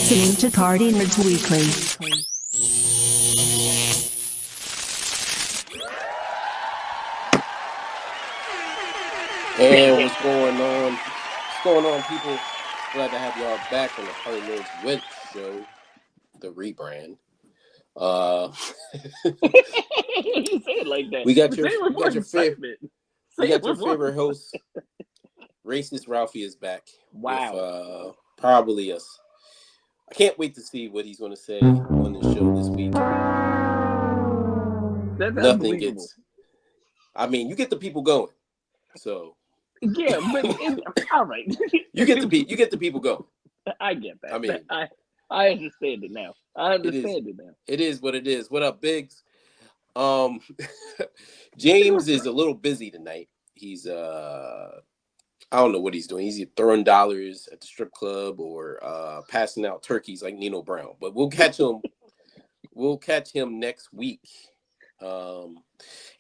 listening to Cardi Nerds Weekly. And what's going on? What's going on, people? Glad to have y'all back on the Cardi Nerds Week show, the rebrand. You say it like that. We got your favorite host, Racist Ralphie, is back. Wow. With, probably us. I can't wait to see what he's going to say on the show this week. That's Nothing unbelievable. gets. I mean, you get the people going. So. Yeah, but all right. You get the people going. I get that. I mean, I understand it now. It is what it is. What up, Biggs? James is a little busy tonight. He's I don't know what he's doing. He's either throwing dollars at the strip club or passing out turkeys like Nino Brown. But we'll catch him. We'll catch him next week. And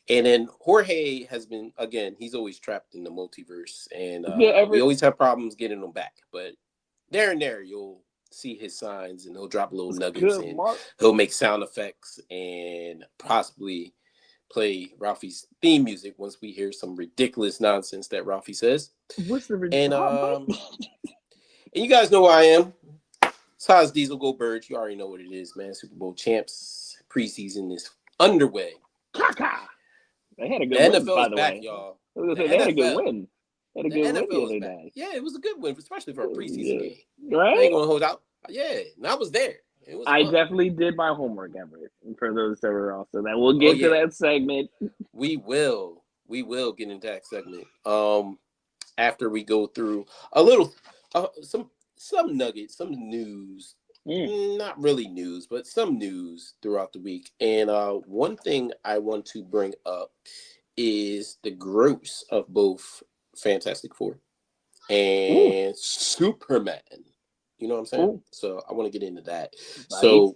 then Jorge has been, again, he's always trapped in the multiverse, and we always have problems getting him back. But there and there, you'll see his signs, and he'll drop little nuggets, and he'll make sound effects, and possibly play Ralphie's theme music once we hear some ridiculous nonsense that Ralphie says. What's the ridiculous? And you guys know who I am. Size Diesel Go Birds. You already know what it is, man. Super Bowl champs. Preseason is underway. They had a good win, by the back, way. y'all. They had a good win. They had a good win the other day. Yeah, it was a good win, especially for a preseason game. Right? I ain't gonna hold out. Yeah, and I was there. It was I fun. definitely did my homework, Everett. For those that were also that, we'll get to that segment. We will get into that segment. After we go through a little, some nuggets, some news. Not really news, but some news throughout the week. And one thing I want to bring up is the gross of both Fantastic Four and Superman. You know what I'm saying? Ooh. So I want to get into that. Nice.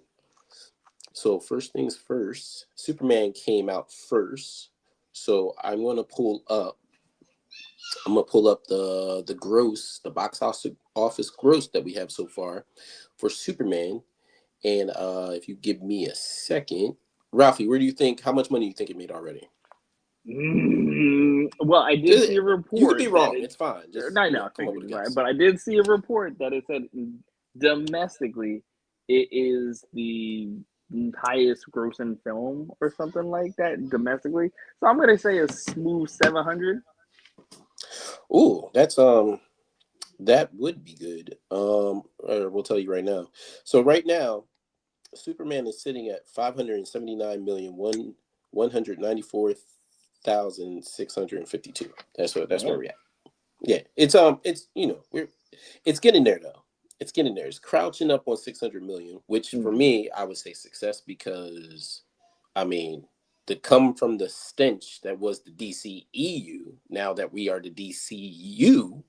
So first things first, Superman came out first. So I'm going to pull up the gross, the box office gross that we have so far for Superman. And if you give me a second, Ralphie, how much money do you think it made already? Well, I did see a report. You could be wrong. It's fine. Right. But I did see a report that it said domestically it is the highest grossing film or something like that domestically. So I'm going to say a smooth 700. Ooh, that's that would be good. We'll tell you right now. So right now, Superman is sitting at 579,194,652. That's where we're at. Yeah, it's it's getting there though. It's getting there. It's crouching up on 600 million, which for me, I would say success because, I mean, to come from the stench that was the DCEU, now that we are the DCU,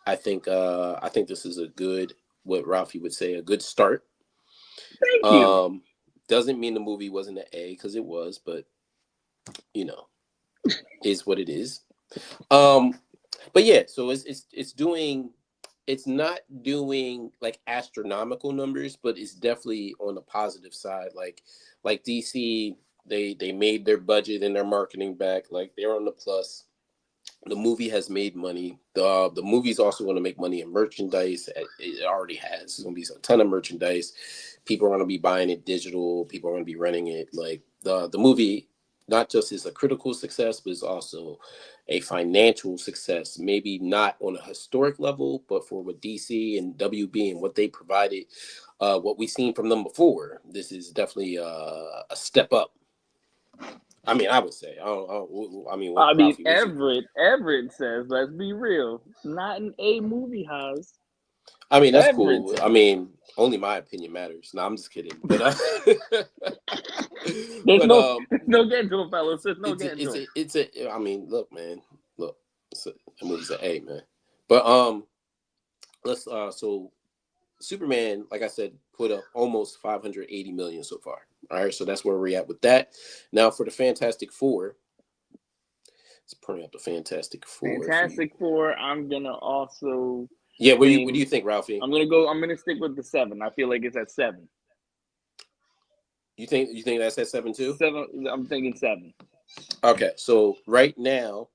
I think this is a good, what Ralphie would say, a good start. Thank you. Doesn't mean the movie wasn't an A, because it was, but is what it is. But yeah, so it's not doing like astronomical numbers, but it's definitely on the positive side. Like DC, they made their budget and their marketing back. Like they're on the plus. The movie has made money. The movie's also going to make money in merchandise. It already has. There's going to be a ton of merchandise. People are going to be buying it digital. People are going to be renting it. Like the movie, not just is a critical success, but it's also a financial success. Maybe not on a historic level, but for what DC and WB and what they provided, what we've seen from them before, this is definitely a step up. I mean, I would say. Everett says, let's be real, not an A movie house. I mean, that's cool. I mean, only my opinion matters. No, I'm just kidding. But there's no getting to it, fellas. There's no getting to it. I mean, look, man. Look, the movie's an A, man. But let's so Superman, like I said, put up almost 580 million so far. All right, so that's where we're at with that. Now for the Fantastic Four, let's bring up the Fantastic Four. Fantastic Four, I'm gonna also Yeah, what do you think, Ralphie? I'm gonna stick with the 7. I feel like it's at 7. You think that's at 7 too? 7. I'm thinking 7. Okay, so right now,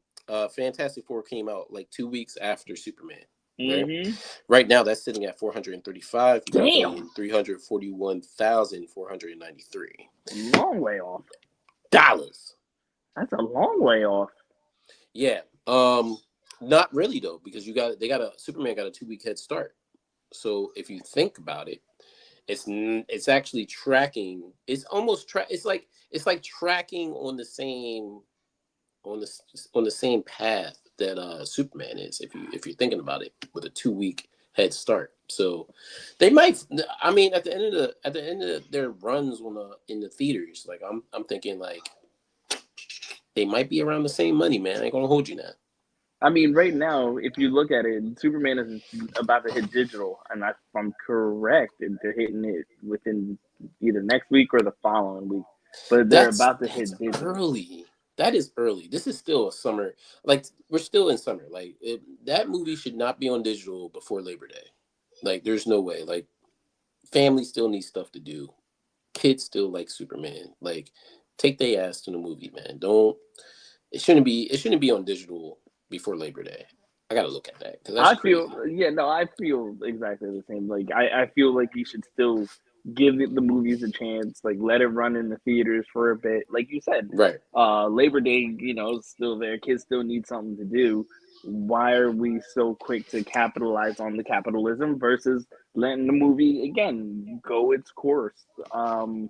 Fantastic Four came out like 2 weeks after Superman. Right? Mm-hmm. Right now, that's sitting at 435 Damn. 341,493. Long way off. Dollars. That's a long way off. Yeah. Not really though, because Superman got a 2 week head start. So if you think about it, it's actually tracking. It's almost it's like tracking on the same path that Superman is. If you're thinking about it, with a 2 week head start. So they might. I mean, at the end of their runs in the theaters, like I'm thinking like they might be around the same money, man. I ain't gonna hold you now. I mean, right now, if you look at it, Superman is about to hit digital, and if I'm correct, they're hitting it within either next week or the following week. But they're about to hit digital. Early. That is early. This is still a summer. Like, we're still in summer. Like, that movie should not be on digital before Labor Day. Like, there's no way. Like, family still needs stuff to do. Kids still like Superman. Like, take their ass to the movie, man. It shouldn't be on digital before Labor Day. I gotta look at that because that's crazy. I feel exactly the same. Like I feel like you should still give the movies a chance. Like let it run in the theaters for a bit. Like you said, right? Labor Day, is still there. Kids still need something to do. Why are we so quick to capitalize on the capitalism versus letting the movie again go its course? I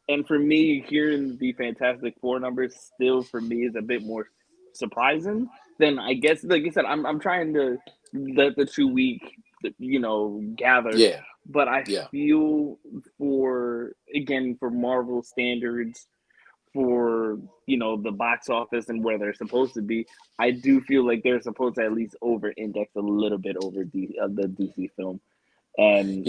and for me, hearing the Fantastic Four numbers still for me is a bit more surprising than I guess. Like you said, I'm trying to let the 2 week, gather. Yeah. But I feel for Marvel standards, for the box office and where they're supposed to be, I do feel like they're supposed to at least over index a little bit over the DC film, and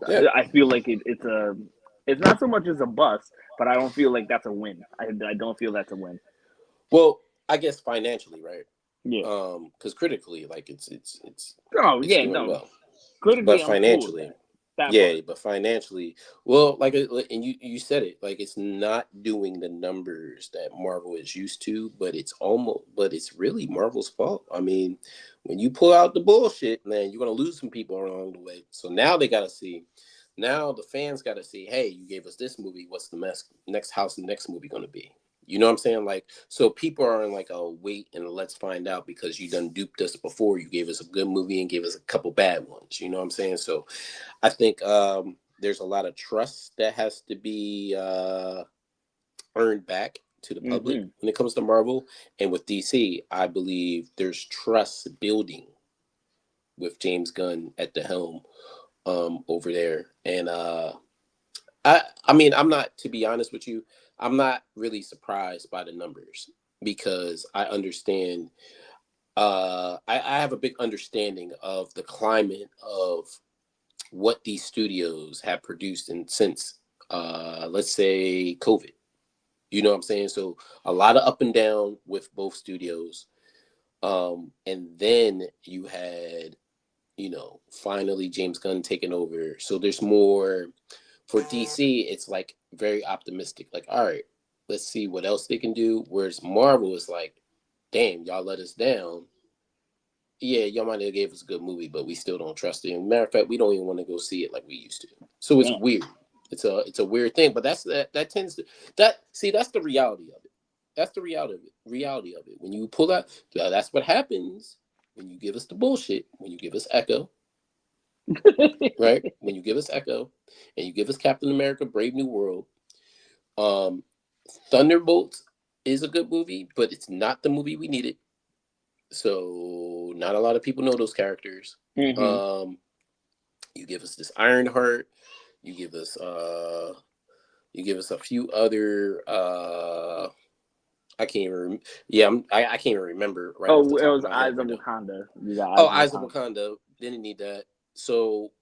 I feel like it's not so much as a bust, but I don't feel like that's a win. I don't feel that's a win. Well, I guess financially, right? Yeah. Because critically, like it's doing well. Critically, But financially, but financially, well, like, and you said it, like it's not doing the numbers that Marvel is used to, but it's really Marvel's fault. I mean, when you pull out the bullshit, man, you're gonna lose some people along the way. So now they gotta see. Now the fans got to see, hey, you gave us this movie. What's the next house and next movie going to be? You know what I'm saying? Like, so people are in like a wait and let's find out because you done duped us before. You gave us a good movie and gave us a couple bad ones. You know what I'm saying? So I think there's a lot of trust that has to be earned back to the public when it comes to Marvel. And with DC, I believe there's trust building with James Gunn at the helm over there. And I mean, to be honest with you, I'm not really surprised by the numbers because I understand. I have a big understanding of the climate of what these studios have produced since let's say COVID. You know what I'm saying? So a lot of up and down with both studios. And then you had, finally James Gunn taking over. So there's more for DC. It's like very optimistic. Like, all right, let's see what else they can do. Whereas Marvel is like, damn, y'all let us down. Yeah, y'all might have gave us a good movie, but we still don't trust it. And matter of fact, we don't even want to go see it like we used to. So it's weird. It's a weird thing, but that's tends to that's the reality of it. That's the reality of it. When you pull out, that's what happens when you give us the bullshit. When you give us Echo, right? When you give us Echo, and you give us Captain America: Brave New World, Thunderbolts is a good movie, but it's not the movie we needed. So not a lot of people know those characters. You give us this Ironheart. You give us a few other. I can't even. I can't even remember. Right. Oh, it was Eyes of Wakanda. Eyes of Wakanda. Didn't need that. So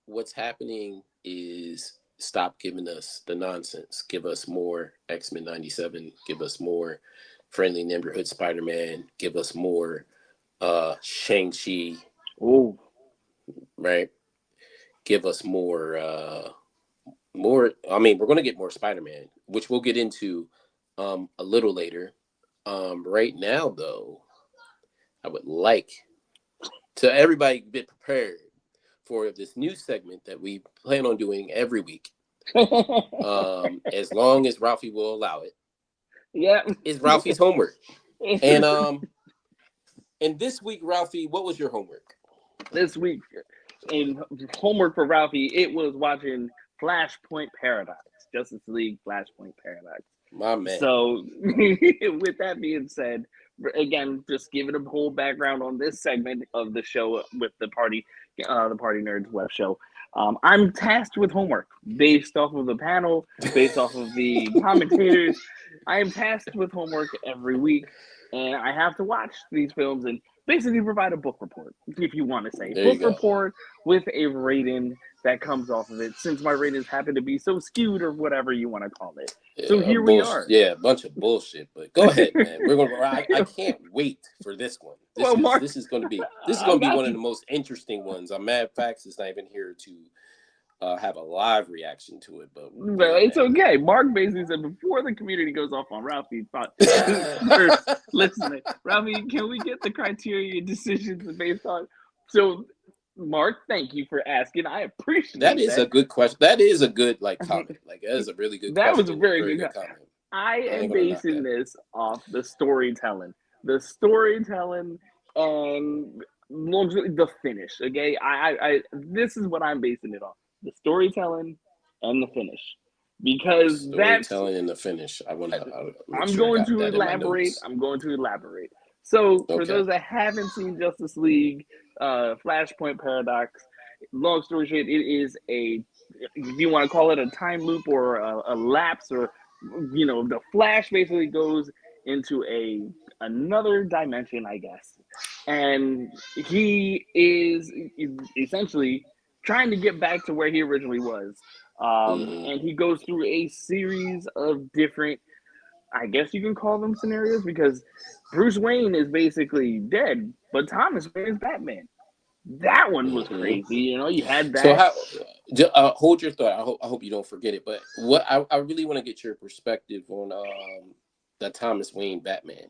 what's happening is stop giving us the nonsense. Give us more X-Men 97. Give us more Friendly Neighborhood Spider-Man. Give us more Shang-Chi, Oh, right? Give us more. I mean, we're going to get more Spider-Man, which we'll get into a little later. Right now, though, I would like to everybody get prepared for this new segment that we plan on doing every week. As long as Ralphie will allow it. yeah. Is Ralphie's homework. And this week, Ralphie, what was your homework? This week in homework for Ralphie, it was watching Flashpoint Paradox, Justice League Flashpoint Paradox. My man. So, with that being said, again, just giving a whole background on this segment of the show with the Party Nerds web show. I'm tasked with homework based off of the panel, based off of the commentators. I am tasked with homework every week, and I have to watch these films and basically provide a book report, if you want to say. Book report with a rating that comes off of it, since my ratings happen to be so skewed or whatever you want to call it. Yeah, so here we are. Yeah, a bunch of bullshit. But go ahead, man. We're gonna. I can't wait for this one. This is going to be one of the most interesting ones. I'm mad Fax is not even here to have a live reaction to it, but it's okay. Mark basically said before the community goes off on Ralphie, listen, Ralphie, can we get the criteria decisions based on? So, Mark, thank you for asking. I appreciate that. That is a good question. That is a good comment. Like that is a really good. That question. was a very good comment. I am basing this off the storytelling and the finish. Okay, I this is what I'm basing it off. The storytelling and the finish, because storytelling and the finish. I'm going to elaborate. So for those that haven't seen Justice League, Flashpoint Paradox, long story short, it is if you want to call it a time loop or a lapse, or the Flash basically goes into another dimension, I guess, and he is essentially trying to get back to where he originally was. And he goes through a series of different, I guess you can call them scenarios, because Bruce Wayne is basically dead, but Thomas Wayne is Batman. That one was crazy. You had that. So hold your thought. I hope you don't forget it. But what I really want to get your perspective on the Thomas Wayne Batman.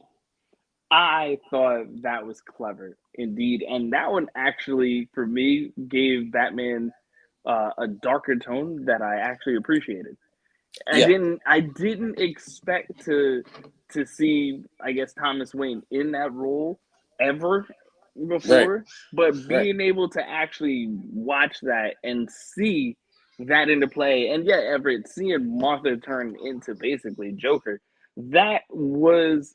I thought that was clever indeed, and that one actually, for me, gave Batman a darker tone that I actually appreciated. I didn't expect to see, I guess, Thomas Wayne in that role ever before, but being able to actually watch that and see that into play, and Everett, seeing Martha turn into basically Joker, that was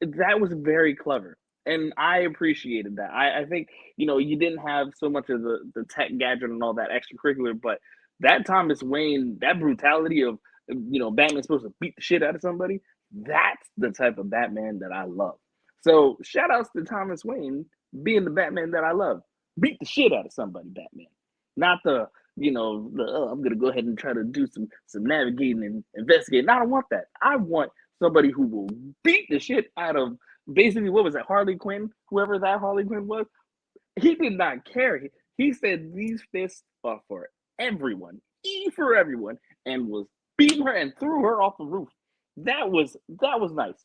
very clever, and I appreciated that. I think you didn't have so much of the tech gadget and all that extracurricular, but that Thomas Wayne, that brutality of Batman's supposed to beat the shit out of somebody, that's the type of Batman that I love. So shout outs to Thomas Wayne being the Batman that I love. Beat the shit out of somebody, Batman. Not the I'm gonna go ahead and try to do some navigating and investigating. I don't want that. I want somebody who will beat the shit out of basically, what was it, Harley Quinn? Whoever that Harley Quinn was, he did not care. He said these fists are for everyone, for everyone, and was beating her and threw her off the roof. That was nice.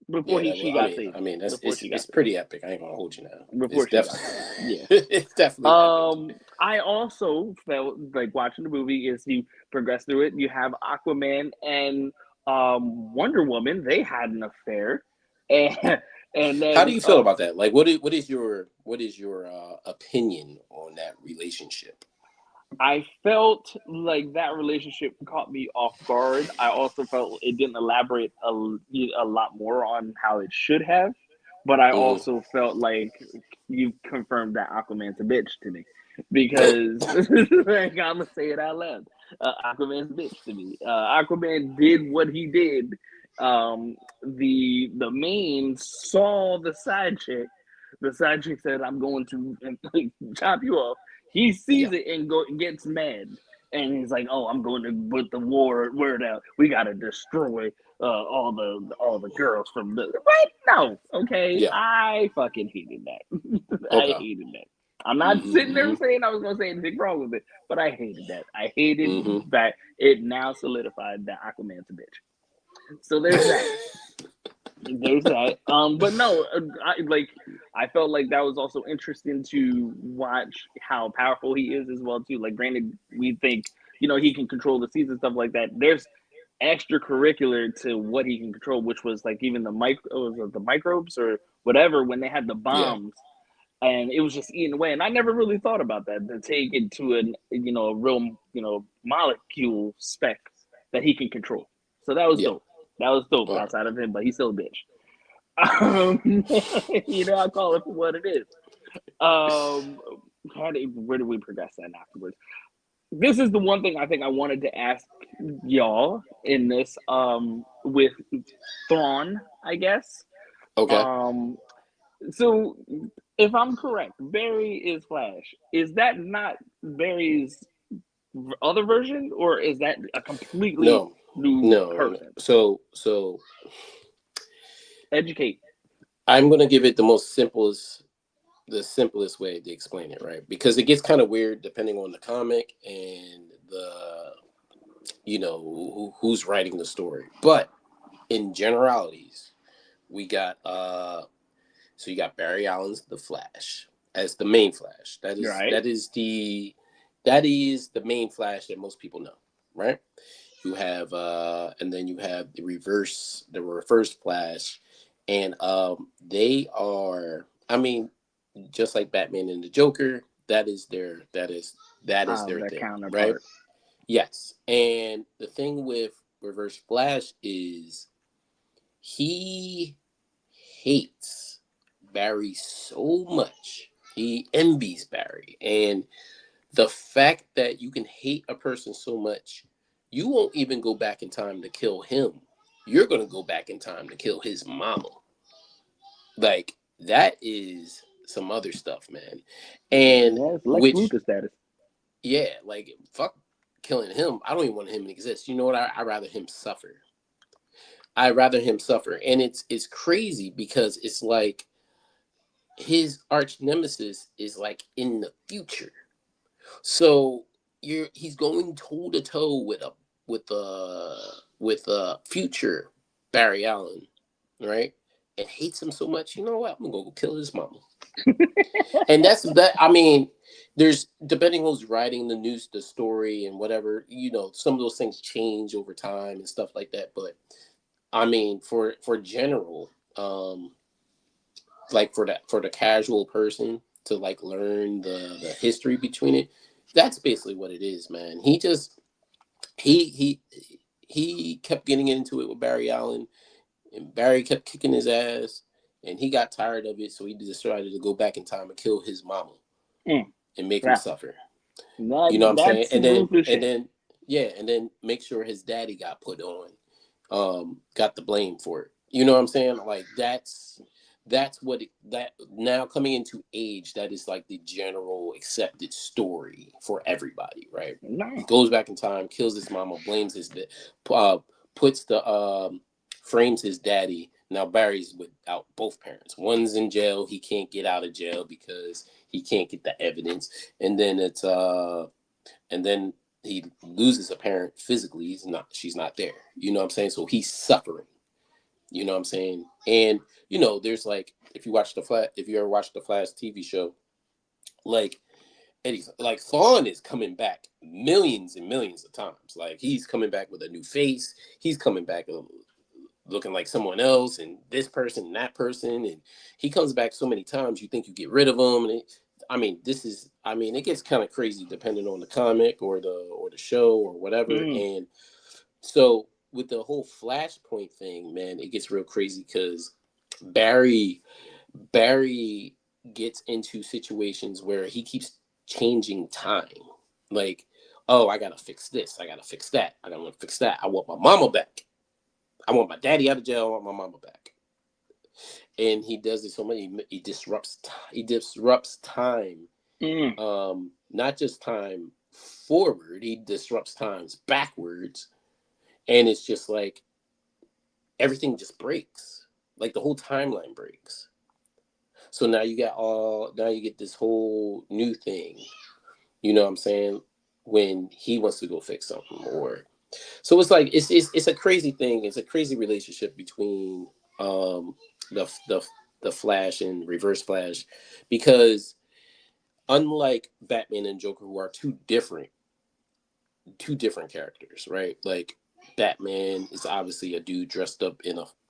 Before she got saved. I mean, it's pretty epic. I ain't gonna hold you now. Before it's definitely. Epic. I also felt like watching the movie as you progress through it. You have Aquaman and Wonder Woman. They had an affair, and then how do you feel about that? Like, what is your opinion on that relationship? I felt like that relationship caught me off guard. I also felt it didn't elaborate a lot more on how it should have. But I also felt like you confirmed that Aquaman's a bitch to me. Because, like, I'm going to say it out loud. Aquaman's a bitch to me. Aquaman did what he did. The main saw the side chick. The side chick said, I'm going to chop you off. He sees it and gets mad, and he's like, "Oh, I'm going to put the word out. We got to destroy all the girls from the what? No, okay. Yeah. I fucking hated that. I Okay. hated that. I'm not sitting there Mm-hmm. saying I was going to say anything wrong with it, but I hated that. I hated Mm-hmm. that it now solidified that Aquaman's a bitch. So there's that. There's that. But no, I felt like that was also interesting to watch how powerful he is as well too. Like, granted, we think he can control the seas and stuff like that. There's extracurricular to what he can control, which was like even the microbes or whatever when they had the Yeah. bombs, and it was just eaten away. And I never really thought about that to take it to a real molecule spec that he can control. So that was Yeah. dope. That was dope All right. outside of him, but he's still a bitch. I call it for what it is. Where do we progress then afterwards? This is the one thing I think I wanted to ask y'all in this with Thrawn, I guess. Okay. So if I'm correct, Barry is Flash. Is that not Barry's other version, or is that a completely No. new No. person? So Educate. I'm gonna give it the simplest way to explain it, right? Because it gets kind of weird depending on the comic and the who's writing the story. But in generalities, we got so you got Barry Allen's The Flash as the main Flash. That You're is right. the main Flash that most people know, right? You have and then you have the reverse Flash, and they are, I mean, just like Batman and the Joker, that is their Their thing, right? counterpart. Yes. And the thing with Reverse Flash is he hates Barry so much. He envies Barry. And the fact that you can hate a person so much, you won't even go back in time to kill him. You're going to go back in time to kill his mama. Like, that is some other stuff, man. And Yeah, it's Lex which, Luthor status. yeah, like, fuck killing him. I don't even want him to exist. You know what? I'd rather him suffer. I'd rather him suffer. And it's crazy because it's like his arch nemesis is like in the future. So he's going toe to toe with a future Barry Allen, right? And hates him so much. You know what? I'm gonna go kill his mama. And that's that. I mean, there's depending on who's writing the story and whatever. Some of those things change over time and stuff like that. But I mean, for general, like for the casual person to like learn the history between it, that's basically what it is, man. He kept getting into it with Barry Allen, and Barry kept kicking his ass, and he got tired of it, so he decided to go back in time and kill his mama Mm. and make him Yeah. suffer. You know what I'm saying? That's some ruthless shit. And then make sure his daddy got put on, got the blame for it. You know what I'm saying? Like that's what that now coming into age, that is like the general accepted story for everybody, right? No. He goes back in time, kills his mama, blames his puts the frames his daddy. Now Barry's without both parents. One's in jail, he can't get out of jail because he can't get the evidence. And then and then he loses a parent physically. She's not there. You know what I'm saying? So he's suffering. You know what I'm saying? And there's like, if you ever watched the Flash TV show, like Eddie's like Thawne is coming back millions and millions of times. Like he's coming back with a new face. He's coming back looking like someone else, and this person and that person, and he comes back so many times you think you get rid of him. And it gets kind of crazy depending on the comic or the show or whatever. And so with the whole Flashpoint thing, man, it gets real crazy because Barry gets into situations where he keeps changing time. Like, oh, I gotta fix this, I gotta fix that, I gotta fix that. I want my mama back. I want my daddy out of jail. I want my mama back. And he does this so much. He disrupts time. Not just time forward, he disrupts times backwards, and it's just like everything just breaks. Like the whole timeline breaks. So now you get this whole new thing. You know what I'm saying? When he wants to go fix something, or so it's like it's a crazy thing. It's a crazy relationship between the Flash and Reverse Flash, because unlike Batman and Joker, who are two different characters, right? Like Batman is obviously a dude dressed up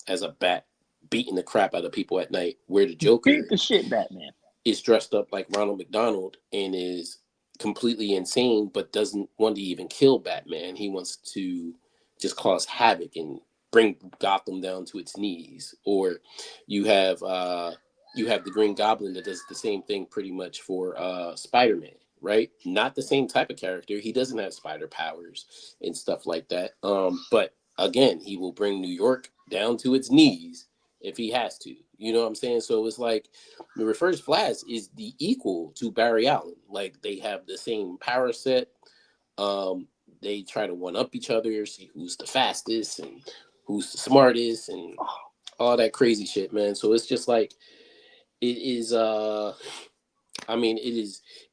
as a bat, beating the crap out of people at night, where the Joker Beat the shit Batman is dressed up like Ronald McDonald and is completely insane, but doesn't want to even kill Batman. He wants to just cause havoc and bring Gotham down to its knees. Or you have the Green Goblin that does the same thing pretty much for Spider-Man, right? Not the same type of character. He doesn't have spider powers and stuff like that. But again, he will bring New York down to its knees if he has to. You know what I'm saying? So it's like the Reverse Flash is the equal to Barry Allen. Like they have the same power set. They try to one up each other, see who's the fastest and who's the smartest and all that crazy shit, man. So it's just like it is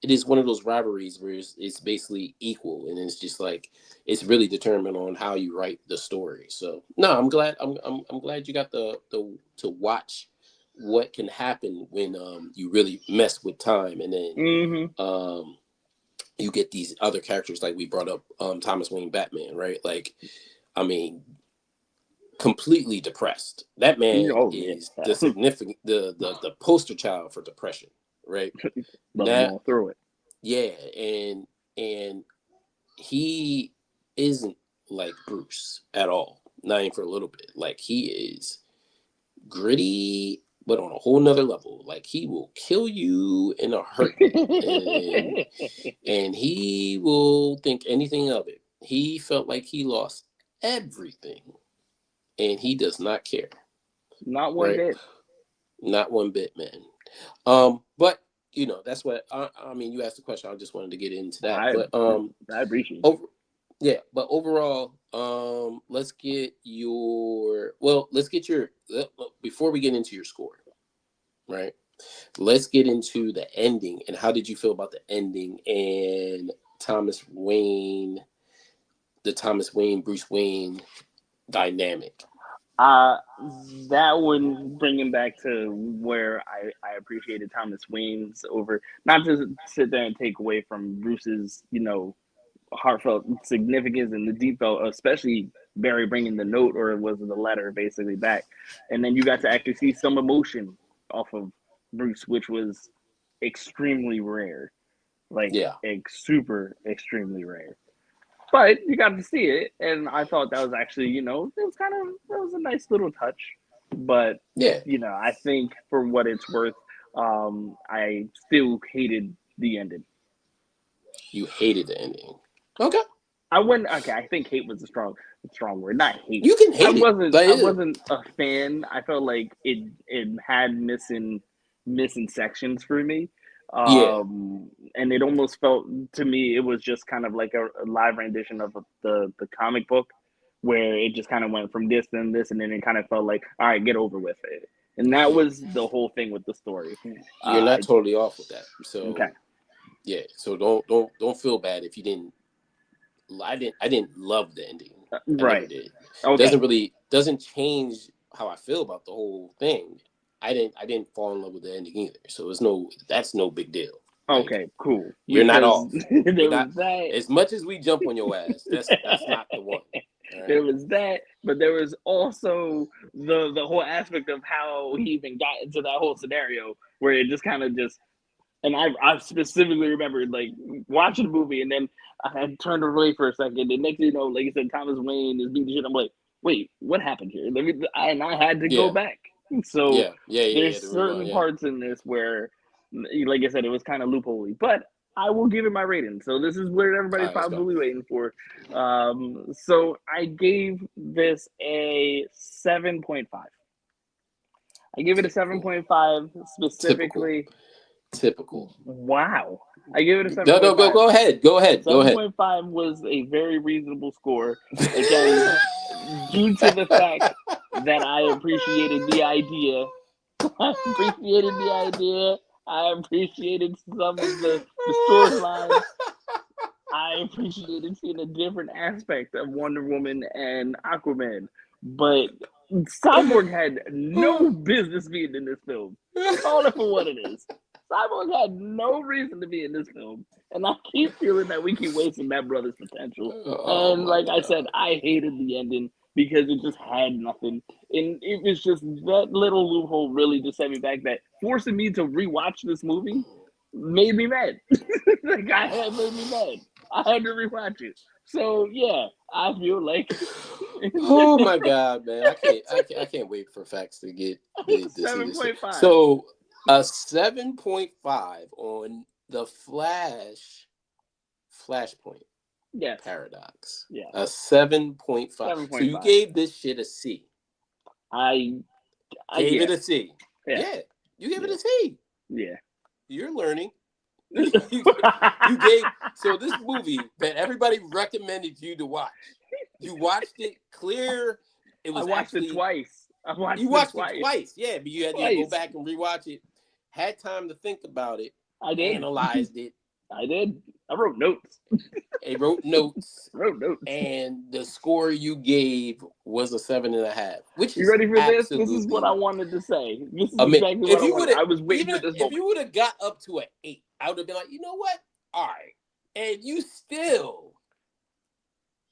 it is one of those rivalries where it's basically equal, and it's just like it's really determined on how you write the story. So no, I'm glad you got the to watch what can happen when you really mess with time, and then you get these other characters like we brought up Thomas Wayne Batman, right? Like, I mean, completely depressed. That man is the significant the poster child for depression, right? Going through it. Yeah, and he isn't like Bruce at all. Not even for a little bit. Like he is gritty, but on a whole nother level. Like he will kill you in a heartbeat, and he will think anything of it. He felt like he lost everything, and he does not care. Not one bit. Not one bit, man. But you know, that's what I mean. You asked the question. I just wanted to get into that. I appreciate it. But overall, let's get your before we get into your score, right? Let's get into the ending and how did you feel about the ending and the Thomas Wayne Bruce Wayne dynamic? That would bring him back to where I appreciated Thomas Wayne's over, not to sit there and take away from Bruce's, heartfelt significance and the deep felt, especially Barry bringing the note, or was it the letter, basically back, and then you got to actually see some emotion off of Bruce, which was extremely rare, super extremely rare. But you got to see it, and I thought that was actually, it was a nice little touch. But I think for what it's worth, I still hated the ending. You hated the ending. Okay. I think hate was a strong word. Not hate. You can hate I it. wasn't a fan. I felt like it had missing sections for me. And it almost felt to me it was just kind of like a live rendition of the comic book, where it just kind of went from this and this, and then it kind of felt like, all right, get over with it. And that was the whole thing with the story. You're not totally off with that. So okay. Yeah. So don't feel bad if you didn't. I didn't love the ending. Right. Did. Okay. Doesn't change how I feel about the whole thing. I didn't fall in love with the ending either. So that's no big deal. Okay, cool. You're not off. Was that. As much as we jump on your ass, that's not the one. Right? There was that, but there was also the whole aspect of how he even got into that whole scenario, where it just kind of and I specifically remembered like watching the movie, and then I had turned away for a second, and next thing you know, like you said, Thomas Wayne is beating shit. I'm like, wait, what happened here? And I had to go back. So there's certain parts in this where, like I said, it was kind of loopholey, but I will give it my rating. So this is what everybody's probably waiting for. So I gave this a 7.5. I give it a 7.5 specifically. Typical. Wow. I give it a 7.5. No, go ahead. 7.5 was a very reasonable score. Again, due to the fact that I appreciated the idea. I appreciated some of the storylines. I appreciated seeing a different aspect of Wonder Woman and Aquaman. But Cyborg had no business being in this film. Call it for what it is. Cyborg had no reason to be in this film. And I keep feeling that we keep wasting that brother's potential. And like I said, I hated the ending because it just had nothing. And it was just that little loophole really just set me back. That forcing me to rewatch this movie made me mad. Like it made me mad. I had to rewatch it. So yeah, I feel like. Oh my God, man! I can't wait for facts to get this. 7.5. So a 7.5 on the Flashpoint. Yes. Paradox. Yeah. A 7.5. So you gave this shit a C. I gave it a C. Yeah. You gave it a C. Yeah. You're learning. you gave so this movie that everybody recommended you to watch. You watched it clear. It was I watched it twice. You watched it twice. Yeah, but you had to go back and rewatch it. Had time to think about it. I did. Analyzed it. I did. I wrote notes. Wrote notes. And the score you gave was a 7.5. Which you ready for this? This is what I wanted to say. This is exactly what I wanted. I was waiting for this moment. If you would have got up to an 8, I would have been like, you know what? All right. And you still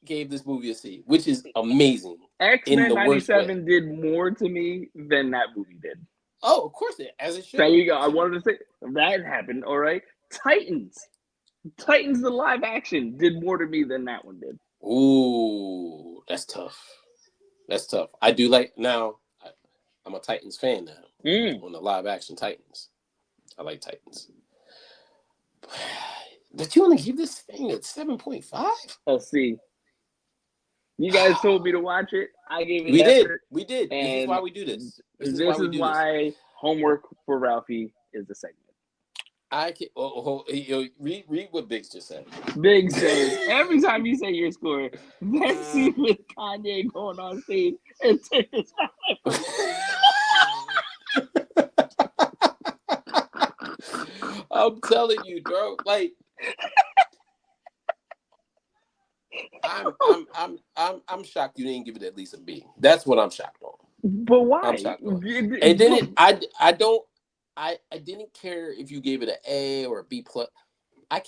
gave this movie a C, which is amazing. X-Men 97 did more to me than that movie did. Oh, of course it, as it should. There you go. I wanted to say that happened. All right. Titans, the live action did more to me than that one did. Ooh, that's tough. I do like now. I'm a Titans fan now. On the live action Titans, I like Titans. But you want to give this thing a 7.5? Let's see. You guys told me to watch it. I gave it. We did. This is why we do this. This is why Homework for Ralphie is a segment. I can read what Biggs just said. Biggs says every time you say your score, that scene with Kanye going on stage and taking his I'm telling you, bro. Like, I'm shocked you didn't give it at least a B. That's what I'm shocked on. But why? I'm shocked on. And then I didn't care if you gave it an A or a B plus. I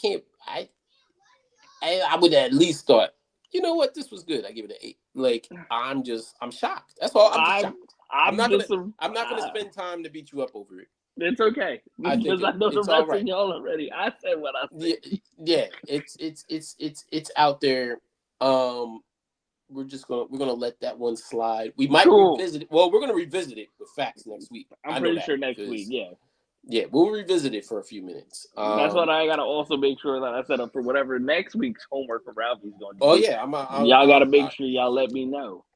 would at least thought, you know what, this was good. I give it an 8. Like, I'm shocked. That's all. I'm shocked. I'm not gonna spend time to beat you up over it. It's okay because I know the rest of y'all already. I said what I said. Yeah, it's out there. We're gonna let that one slide. We might revisit it. Well, we're gonna revisit it with facts next week. I'm pretty sure next week. Yeah, we'll revisit it for a few minutes. That's what I gotta also make sure that I set up for whatever next week's homework for Ralphie's going to do. Oh yeah, y'all gotta make sure y'all let me know.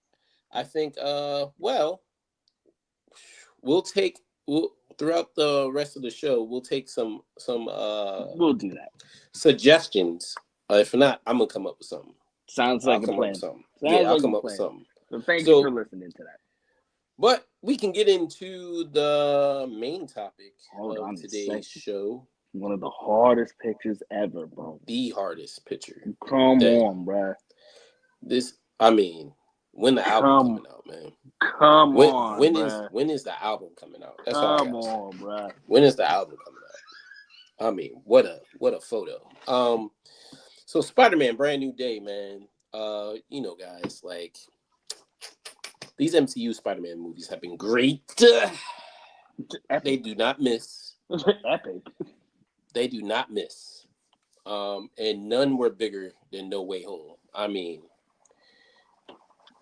I think well, we'll throughout the rest of the show we'll take some we'll do that suggestions. If not, I'm gonna come up with something. Sounds like a plan. I'll come up with something. So thank you for listening to that. But we can get into the main topic of today's show. One of the hardest pictures ever, bro. The hardest picture. Come on, bro. When the album coming out, man? Come on, when is the album coming out? That's all I gotta say. Bro. When is the album coming out? What a photo. So Spider-Man, brand new day, man. Guys, like these MCU Spider-Man movies have been great. They do not miss. Epic. They do not miss. And none were bigger than No Way Home.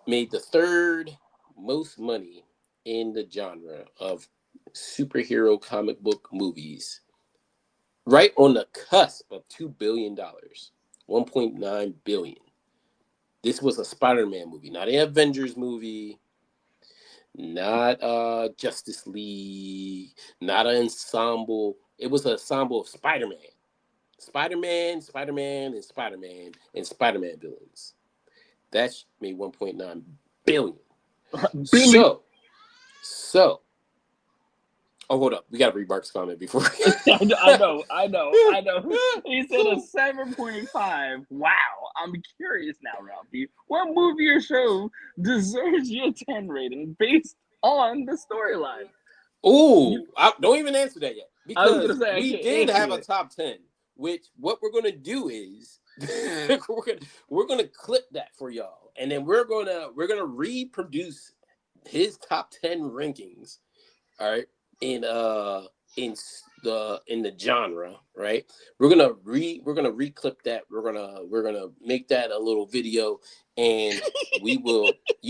Made the 3rd most money in the genre of superhero comic book movies. Right on the cusp of $2 billion. 1.9 billion. This was a Spider-Man movie, not an Avengers movie, not Justice League, not an ensemble. It was an ensemble of Spider-Man. Spider-Man, and Spider-Man villains. That made 1.9 billion. So. Oh, hold up. We got to read Mark's comment before. I know. He said a 7.5. Wow. I'm curious now, Ralphie. What movie or show deserves your 10 rating based on the storyline? Oh, don't even answer that yet. I was Because gonna say, we did have a top 10, which what we're going to do is we're gonna clip that for y'all. And then we're gonna reproduce his top 10 rankings. All right. In the genre, right? We're gonna reclip that. We're gonna make that a little video, and you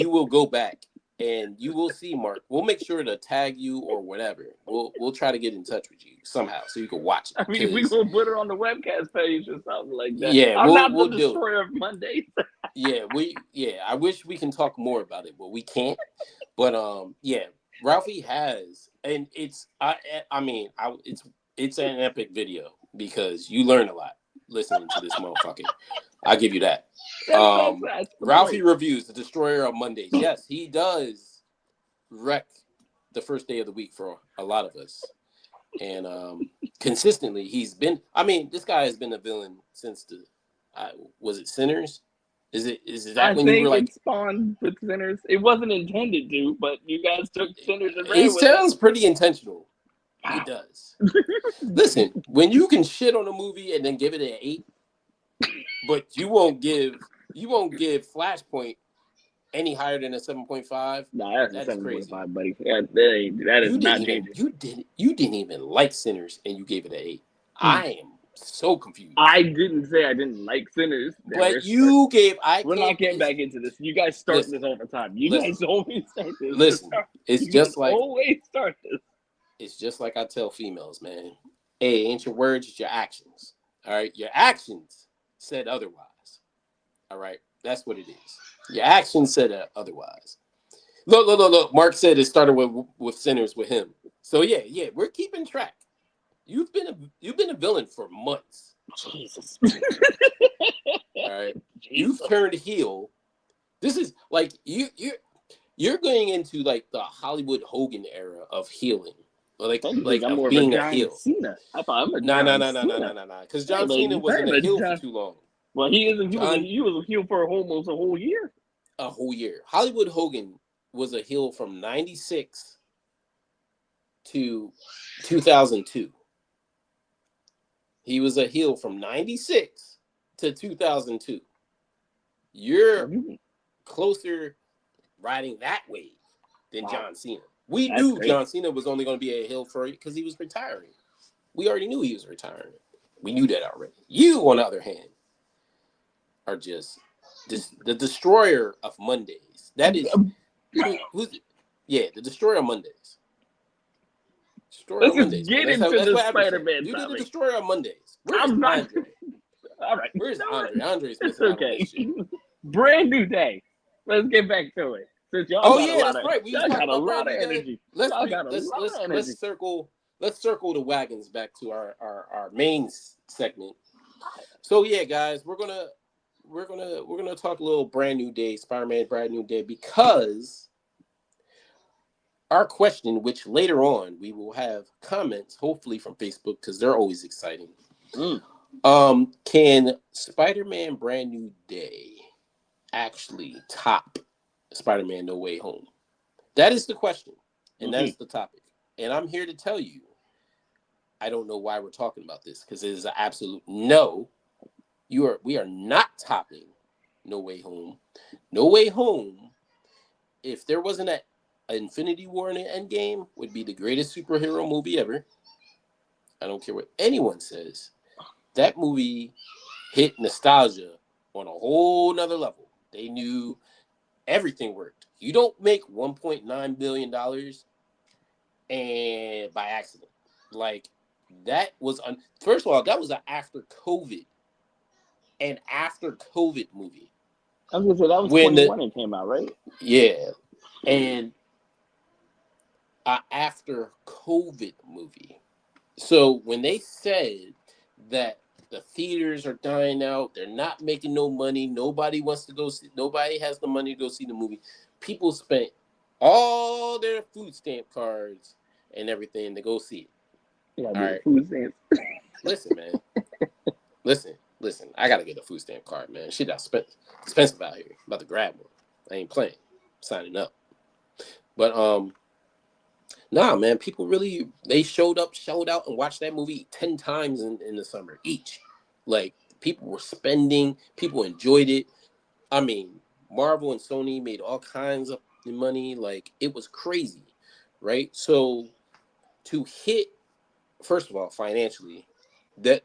will go back and you will see, Mark. We'll make sure to tag you or whatever. We'll try to get in touch with you somehow so you can watch it. I mean, we gonna put it on the webcast page or something like that. Yeah, I'm not we'll the destroyer of Mondays. I wish we can talk more about it, but we can't. But Ralphie has, and it's it's an epic video because you learn a lot listening to this motherfucker. I'll give you that. That's Ralphie reviews The Destroyer of Mondays. Yes, he does wreck the first day of the week for a lot of us. And consistently, he's been, this guy has been a villain since was it Sinners? Is that when you were like... it spawned with Sinners? It wasn't intended to, but you guys took Sinners and ran He with sounds pretty intentional. He does. Listen, when you can shit on a movie and then give it an 8, but you won't give Flashpoint any higher than a 7.5. Nah, that's a 7.5, buddy. Yeah, that is not changing. You didn't even like Sinners and you gave it an 8. I am so confused. I didn't say I didn't like Sinners. But you gave... We're not getting back into this. You guys start this all the time. You guys always start this. Listen, it's just like... always start this. It's just like I tell females, man. Hey, ain't your words, it's your actions. All right? Your actions said otherwise. All right? That's what it is. Your actions said otherwise. Look. Mark said it started with Sinners with him. So yeah, we're keeping track. You've been a villain for months. Jesus. All right. Jesus. You've turned heel. This is like you're going into like the Hollywood Hogan era of healing. Like I'm more being of a heel. Cena. I thought I'm a No. Because John Cena wasn't a heel for too long. Well, he was a heel for almost a whole year. A whole year. Hollywood Hogan was a heel from 96 to 2002. He was a heel from 96 to 2002. You're closer riding that wave than John Cena. We knew John Cena was only going to be a heel for because he was retiring. We already knew he was retiring. We knew that already. You, on the other hand, are just the destroyer of Mondays. That is the destroyer of Mondays. Let's just get into the Spider-Man. You did the destroyer on Mondays. Where's Andre? All right. Where's Andre? Andre's it's okay. Brand new day. Let's get back to it. Since y'all that's right. Y'all got a lot of energy. Let's circle the wagons back to our main segment. So yeah, guys, we're gonna talk a little brand new day, Spider-Man brand new day, because our question, which later on we will have comments, hopefully from Facebook, because they're always exciting. Can Spider-Man Brand New Day actually top Spider-Man No Way Home? That is the question, and that's the topic. And I'm here to tell you, I don't know why we're talking about this, because it is an absolute no. We are not topping No Way Home. No Way Home, if there wasn't an Infinity War and an Endgame, would be the greatest superhero movie ever. I don't care what anyone says. That movie hit nostalgia on a whole nother level. They knew everything worked. You don't make $1.9 billion and by accident. Like, that was first of all, that was an after COVID movie. I was gonna say that was when 21 it came out, right? Yeah. And after COVID movie. So when they said that The theaters are dying out. They're not making no money. Nobody wants to go see. Nobody has the money to go see the movie. People spent all their food stamp cards and everything to go see it. Yeah, all right. Food stamps. Listen, man. Listen. I gotta get a food stamp card, man. Shit, expensive out here. I'm about to grab one. I ain't playing. Signing up. But nah, man. People really showed out, and watched that movie 10 times in the summer each. Like, people were spending. People enjoyed it. I mean, Marvel and Sony made all kinds of money. Like, it was crazy, right? So to hit, first of all, financially, I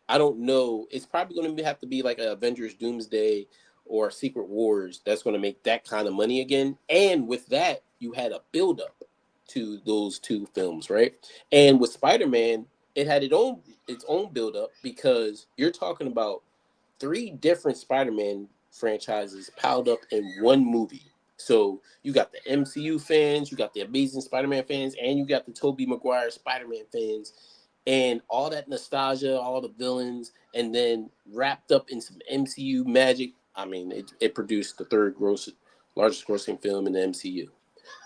don't know. It's probably going to have to be like a Avengers Doomsday or Secret Wars that's going to make that kind of money again. And with that, you had a build up to those two films, right? And with Spider-Man, it had its own build up, because you're talking about 3 different Spider-Man franchises piled up in one movie. So you got the MCU fans, you got the Amazing Spider-Man fans, and you got the Tobey Maguire Spider-Man fans, and all that nostalgia, all the villains, and then wrapped up in some MCU magic. I mean, it produced the largest grossing film in the MCU,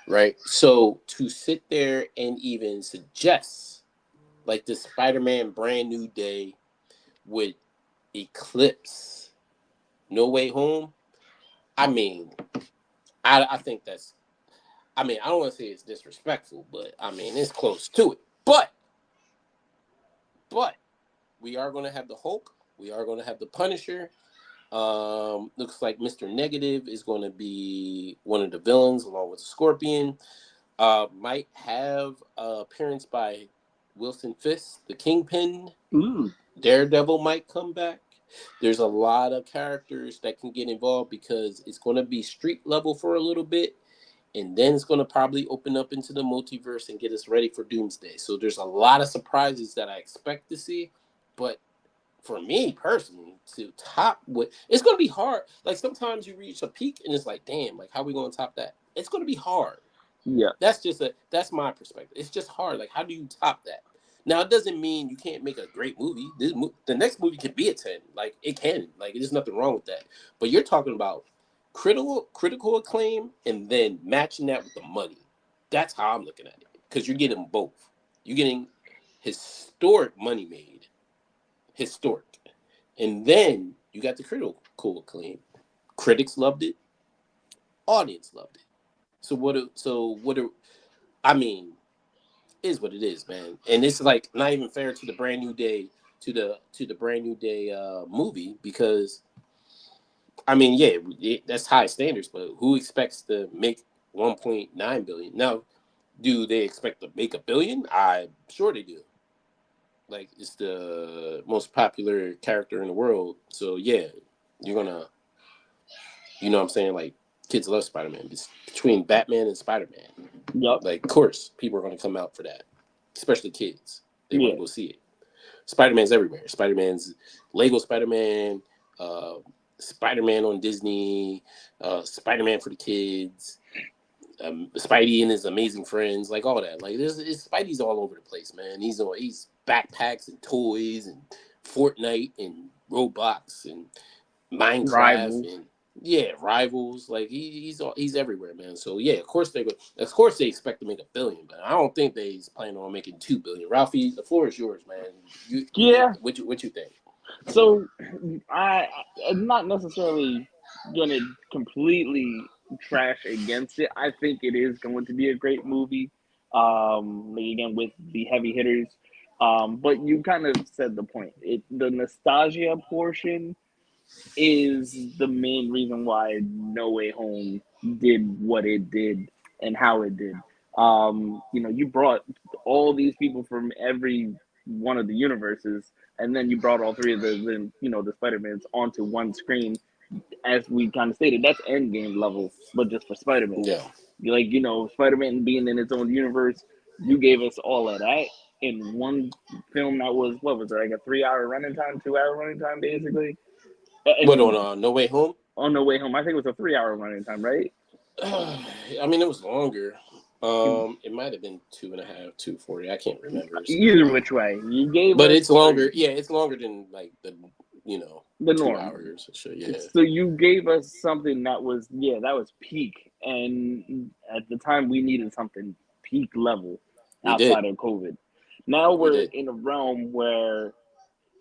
right? So to sit there and even suggest like this Spider-Man Brand New Day would eclipse No Way Home, I mean, I think that's, I mean, I don't want to say it's disrespectful, but I mean, it's close to it. But we are going to have the Hulk. We are going to have the Punisher. Looks like Mr. Negative is going to be one of the villains along with the Scorpion. Might have appearance by Wilson Fisk, the Kingpin. Ooh. Daredevil might come back. There's a lot of characters that can get involved, because it's going to be street level for a little bit, and then it's going to probably open up into the multiverse and get us ready for Doomsday. So there's a lot of surprises that I expect to see, but for me personally, to top what, it's going to be hard. Like, sometimes you reach a peak and it's like, damn, like, how are we going to top that? It's going to be hard. Yeah. That's my perspective. It's just hard. Like, how do you top that? Now, it doesn't mean you can't make a great movie. The next movie can be a 10. Like, it can. Like, there's nothing wrong with that. But you're talking about critical acclaim, and then matching that with the money. That's how I'm looking at it. Because you're getting both. You're getting historic money made. Historic. And then you got the critical acclaim. Critics loved it. Audience loved it. I mean, is what it is, man. And it's like not even fair to the Brand New Day, to the Brand New Day movie, because I mean, yeah, that's high standards, but who expects to make 1.9 billion? Now, do they expect to make $1 billion? I'm sure they do. Like, it's the most popular character in the world, so yeah, you're gonna, you know what I'm saying? Like, kids love Spider-Man. It's between Batman and Spider-Man. Yep. Like, of course, people are gonna come out for that, especially kids. They want to go see it. Spider-Man's everywhere. Spider-Man's Lego Spider-Man, Spider-Man on Disney, Spider-Man for the kids, Spidey and his amazing friends, like all that. Like, Spidey's all over the place, man. He's backpacks and toys and Fortnite and Roblox and Minecraft Rivals. and Rivals. Like, he's everywhere, man. So yeah, of course they expect to make $1 billion, but I don't think they's planning on making $2 billion. Ralphie, the floor is yours, man. What you think? So I'm not necessarily going to completely trash against it. I think it is going to be a great movie. Again, with the heavy hitters. But you kind of said the point. The nostalgia portion is the main reason why No Way Home did what it did and how it did. You brought all these people from every one of the universes, and then you brought all 3 of the Spider-Mans onto one screen. As we kind of stated, that's Endgame level, but just for Spider-Man. Yeah. Spider-Man being in its own universe, you gave us all of that in one film that was, what was it, like a 3-hour running time, 2-hour running time, basically? What, on No Way Home? On No Way Home, I think it was a 3-hour running time, right? I mean, it was longer. It might have been 2.5, 240. I can't remember. Either which way, you gave but us. it's longer. Yeah, it's longer than like the the 2 norm. hours. So yeah. So you gave us something that was peak, and at the time we needed something peak level We outside did. of COVID. Now We we're did. in a realm where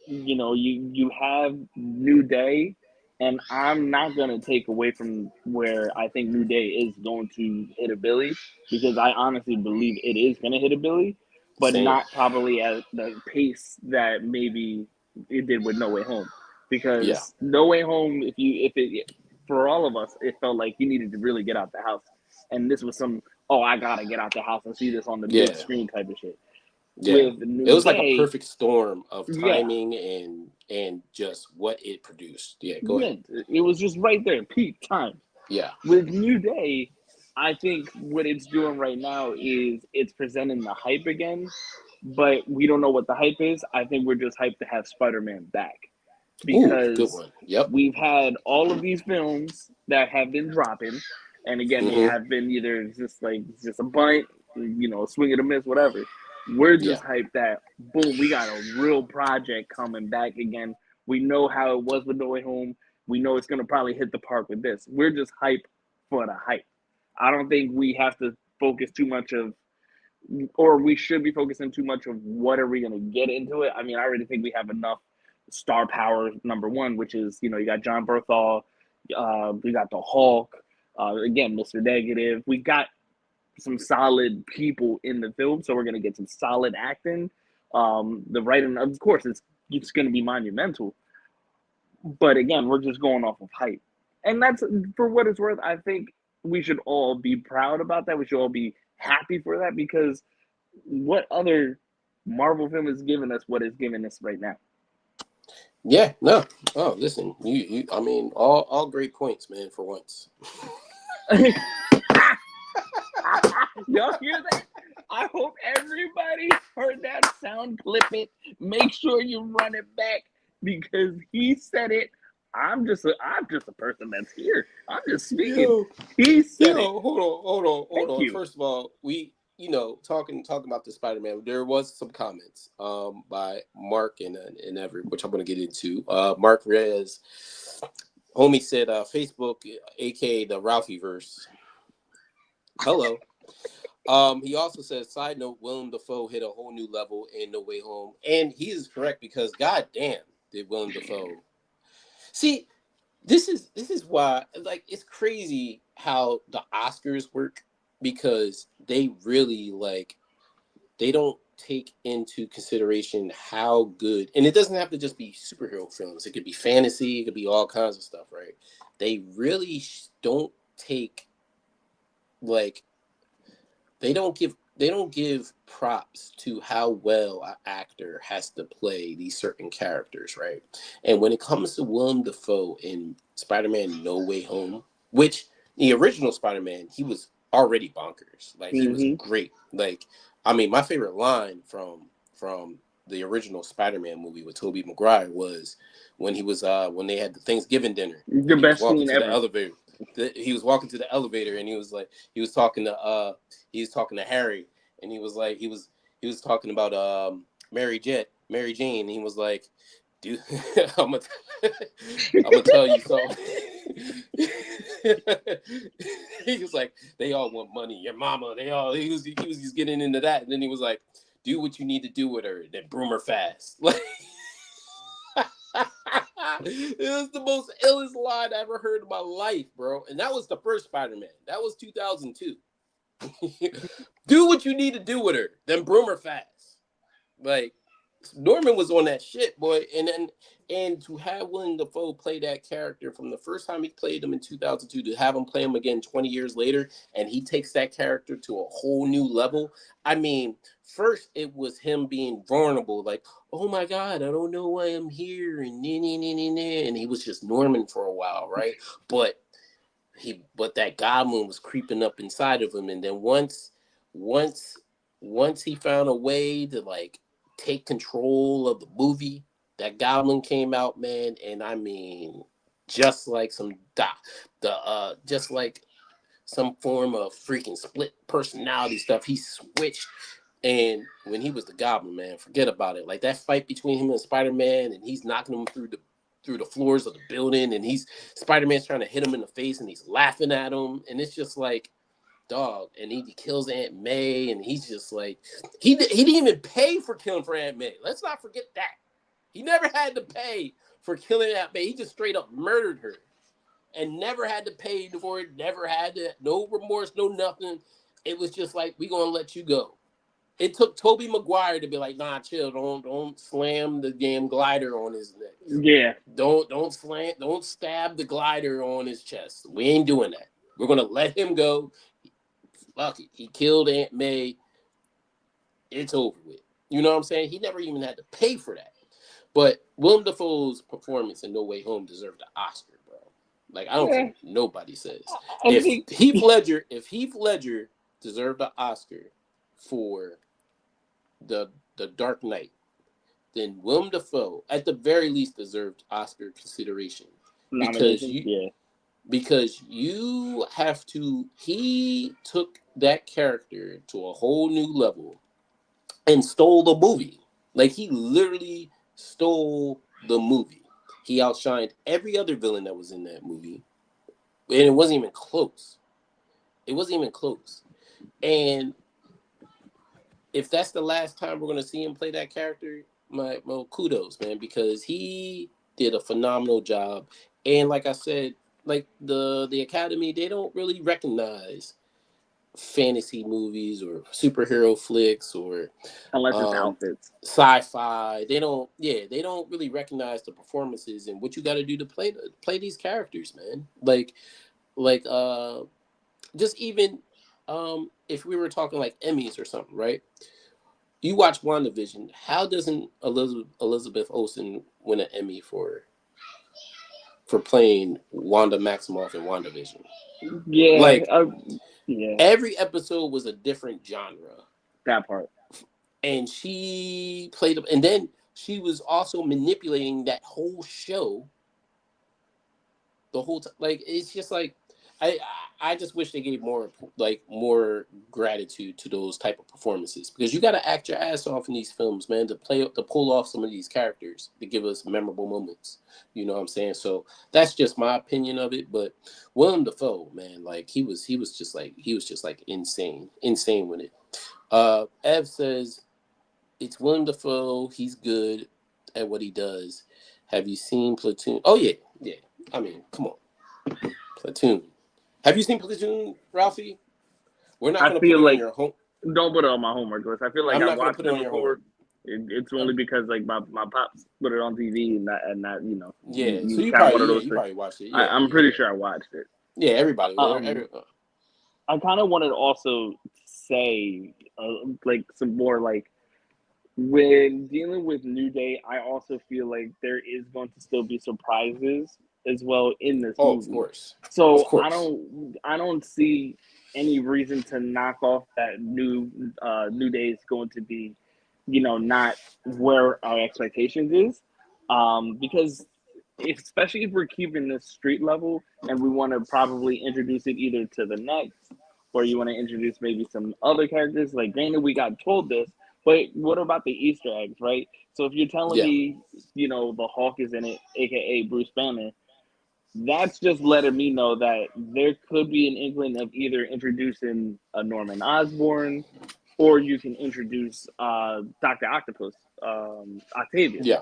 you have New Day, and I'm not gonna take away from where I think New Day is going to hit a Billy, because I honestly believe it is gonna hit a Billy, but Same. not probably at the pace that maybe it did with No Way Home. Yeah. Because No Way Home, if it for all of us, it felt like you needed to really get out the house, and this was some I gotta get out the house and see this on the big Yeah. screen type of shit. Yeah. With It New was like a Day, perfect storm of yeah, timing and just what it produced. Yeah. Go yeah, ahead. it was just right there, peak time. Yeah. With New Day, I think what it's doing right now is it's presenting the hype again, but we don't know what the hype is. I think we're just hyped to have Spider-Man back, Ooh, good because one. Yep. we've had all of these films that have been dropping, and again, they Mm-hmm. have been either just a bunt, swing and a miss, whatever. We're Yeah. just hyped that boom, we got a real project coming back again. We know how it was with No Way Home. We know it's gonna probably hit the park with this. We're just hyped for the hype. I don't think we have to focus too much of, or we should be focusing too much of what are we going to get into it. I mean, I already think we have enough star power. Number one, which is you got John Berthal, we got the Hulk, again Mr. Negative. We got some solid people in the film, so we're going to get some solid acting. The writing, of course, it's going to be monumental. But again, we're just going off of hype, and that's for what it's worth. I think we should all be proud about that. We should all be happy for that, because what other Marvel film is giving us what is giving us right now? Yeah. No. Oh, listen. You. I mean, all great points, man. For once. Y'all hear that? I hope everybody heard that sound. Clip it. Make sure you run it back, because he said it. I'm just a person that's here. I'm just speaking. Yo, He said it. hold on. Thank you. First of all, we talking about the Spider-Man. There was some comments by Mark and Everett, which I'm going to get into. Mark Rez, homie said Facebook, aka the Ralphieverse. Hello. He also says, side note, Willem Dafoe hit a whole new level in No Way Home, and he is correct, because goddamn did Willem Dafoe. See, this is why, like, it's crazy how the Oscars work, because they really, like, they don't take into consideration how good, and it doesn't have to just be superhero films. It could be fantasy, it could be all kinds of stuff, right? They really don't take, like, they don't give props to how well an actor has to play these certain characters, right? And when it comes to Willem Dafoe in Spider-Man No Way Home, which the original Spider-Man, he was already bonkers. Like, he was great. Like, I mean, my favorite line from the original Spider-Man movie with Tobey Maguire was when he was when they had the Thanksgiving dinner. The best scene ever. The elevator. He was walking to the elevator, and he was talking to Harry, and he was talking about Mary Jane, and he was like, dude, I'm gonna tell you something. He was like, they all want money, your mama, he was just getting into that, and then he was like, do what you need to do with her, then broom her fast. Like, it was the most illest line I ever heard in my life, bro. And that was the first Spider-Man. That was 2002. Do what you need to do with her, then broom her fast. Like, Norman was on that shit, boy. And to have Willem Dafoe play that character from the first time he played him in 2002, to have him play him again 20 years later, and he takes that character to a whole new level. I mean, first it was him being vulnerable, like, oh my God, I don't know why I'm here, and and he was just Norman for a while, right? But that goblin was creeping up inside of him, and then once he found a way to, like, take control of the movie, that goblin came out, man. And I mean, just like some form of freaking split personality stuff. He switched. And when he was the Goblin, man, forget about it. Like that fight between him and Spider-Man, and he's knocking him through the floors of the building, and Spider-Man's trying to hit him in the face, and he's laughing at him, and it's just like, dog. And he kills Aunt May, and he's just like, he didn't even pay for killing for Aunt May. Let's not forget that. He never had to pay for killing Aunt May. He just straight up murdered her, and never had to pay for it. Never had to, no remorse, no nothing. It was just like, we gonna let you go. It took Tobey Maguire to be like, nah, chill, don't slam the damn glider on his neck. Yeah. Don't stab the glider on his chest. We ain't doing that. We're gonna let him go. Fuck it. He killed Aunt May. It's over with. You know what I'm saying? He never even had to pay for that. But Willem Dafoe's performance in No Way Home deserved an Oscar, bro. Like, I don't think nobody says. If Heath Ledger deserved an Oscar for the Dark Knight, then Willem Dafoe at the very least deserved Oscar consideration because he took that character to a whole new level and stole the movie. Like, he literally stole the movie. He outshined every other villain that was in that movie, and it wasn't even close. And if that's the last time we're going to see him play that character, well, kudos, man, because he did a phenomenal job. And like I said, like the Academy, they don't really recognize fantasy movies or superhero flicks or unless it's outfits, sci-fi. They don't really recognize the performances and what you got to do to play these characters, man. Like just even if we were talking like Emmys or something, right? You watch WandaVision. How doesn't Elizabeth Olsen win an Emmy for playing Wanda Maximoff in WandaVision? Yeah, like yeah. Every episode was a different genre. That part. And she played, and then she was also manipulating that whole show the whole time. Like, it's just like, I just wish they gave more gratitude to those type of performances, because you got to act your ass off in these films, man, to pull off some of these characters to give us memorable moments. You know what I'm saying? So that's just my opinion of it. But Willem Dafoe, man, like he was just like insane with it. Ev says it's Willem Dafoe. He's good at what he does. Have you seen Platoon? Oh yeah. I mean, come on, Platoon. Have you seen Platoon, Ralphie? We're not going to put it on your home. Don't put it on my homework list. I feel like I watched it before. It's only because like my pops put it on TV and not you know. Yeah, so you probably watched it. Yeah, I'm pretty sure I watched it. Yeah, everybody. I kind of wanted to also say like some more like when dealing with New Day, I also feel like there is going to still be surprises as well in this movie. Of course. So I don't see any reason to knock off that New Day is going to be, you know, not where our expectations is, because especially if we're keeping this street level and we want to probably introduce it either to the next, or you want to introduce maybe some other characters. Like, granted, we got told this, but what about the Easter eggs, right? So if you're telling me, you know, the Hulk is in it, aka Bruce Banner, that's just letting me know that there could be an inkling of either introducing a Norman Osborn, or you can introduce Dr. Octopus, Octavius. Yeah.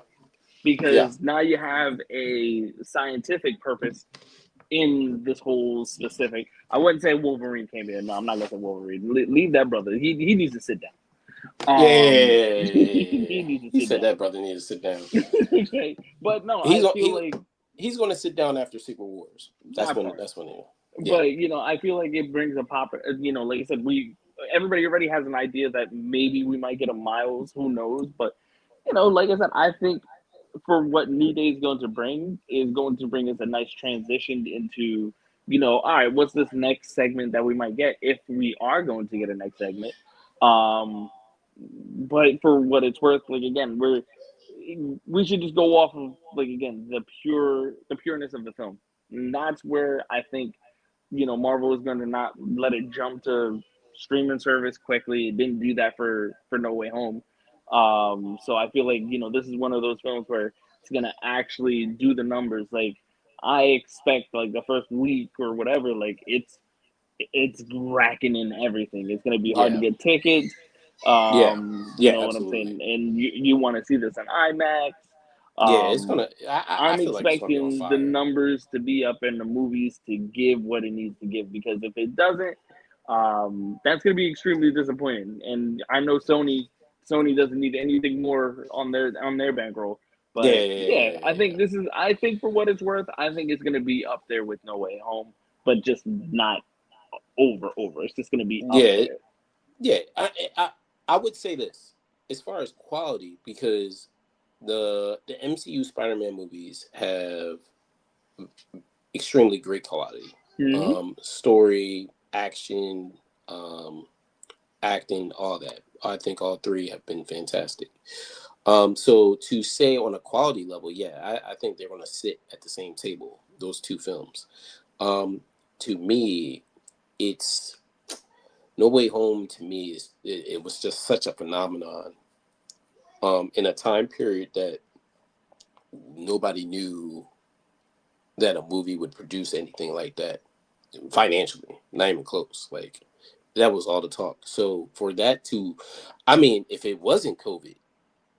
Because now you have a scientific purpose in this whole specific. I wouldn't say Wolverine came in. No, I'm not going to say Wolverine. Leave that brother. He needs to sit down. He said that brother needs to sit down. Okay. But no, I feel like he's going to sit down after Secret Wars. That's when. Yeah. But you know, I feel like it brings a pop. You know, like I said, everybody already has an idea that maybe we might get a Miles. Who knows? But you know, like I said, I think for what New Day is going to bring us a nice transition into, you know, all right, what's this next segment that we might get if we are going to get a next segment. But for what it's worth, like again, we should just go off of like again the pureness of the film. And that's where I think Marvel is going to not let it jump to streaming service quickly. It didn't do that for No Way Home. So I feel like, this is one of those films where it's going to actually do the numbers. Like, I expect, like, the first week or whatever, like, it's racking in everything. It's going to be hard to Yeah. get tickets. Yeah. You Yeah. know what I'm Absolutely. saying? And you want to see this on IMAX. Yeah. It's Um, gonna. I I'm feel like it's gonna be on expecting the fire. numbers to be up in the movies to give what it needs to give, because if it doesn't, that's going to be extremely disappointing. And I know Sony doesn't need anything more on their bankroll. Yeah. But Yeah. yeah, Yeah. I Yeah. think I think for what it's worth, I think it's going to be up there with No Way Home, but just not over. It's just going to be up Yeah. there. Yeah. I would say this as far as quality, because the MCU Spider-Man movies have extremely great quality. Mm-hmm. Story, action, um, acting, all that. I think all three have been fantastic. So to say on a quality level, yeah, I think they're going to sit at the same table, those two films. To me, it's No Way Home. To me, it was just such a phenomenon in a time period that nobody knew that a movie would produce anything like that financially, not even close. Like, that was all the talk. So for that to, I mean, if it wasn't COVID,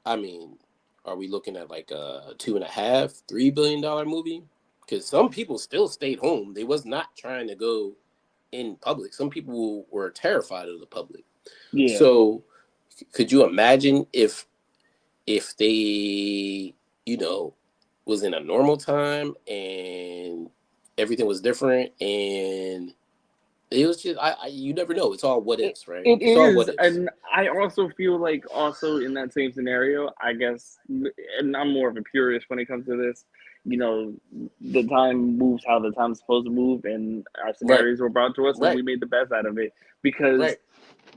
I mean, are we looking at like a $2.5, $3 billion movie? Because some people still stayed home. They was not trying to go in public. Some people were terrified of the public. Yeah. So could you imagine if they, you know, was in a normal time and everything was different, and it was just you never know. It's all what It, ifs, right? it It's all is, what ifs. and I also feel like also in that same scenario, I guess, and I'm more of a purist when it comes to this. The time moves how the time's supposed to move, and our Right, scenarios were brought to us, and we right, made the best out of it. Because right.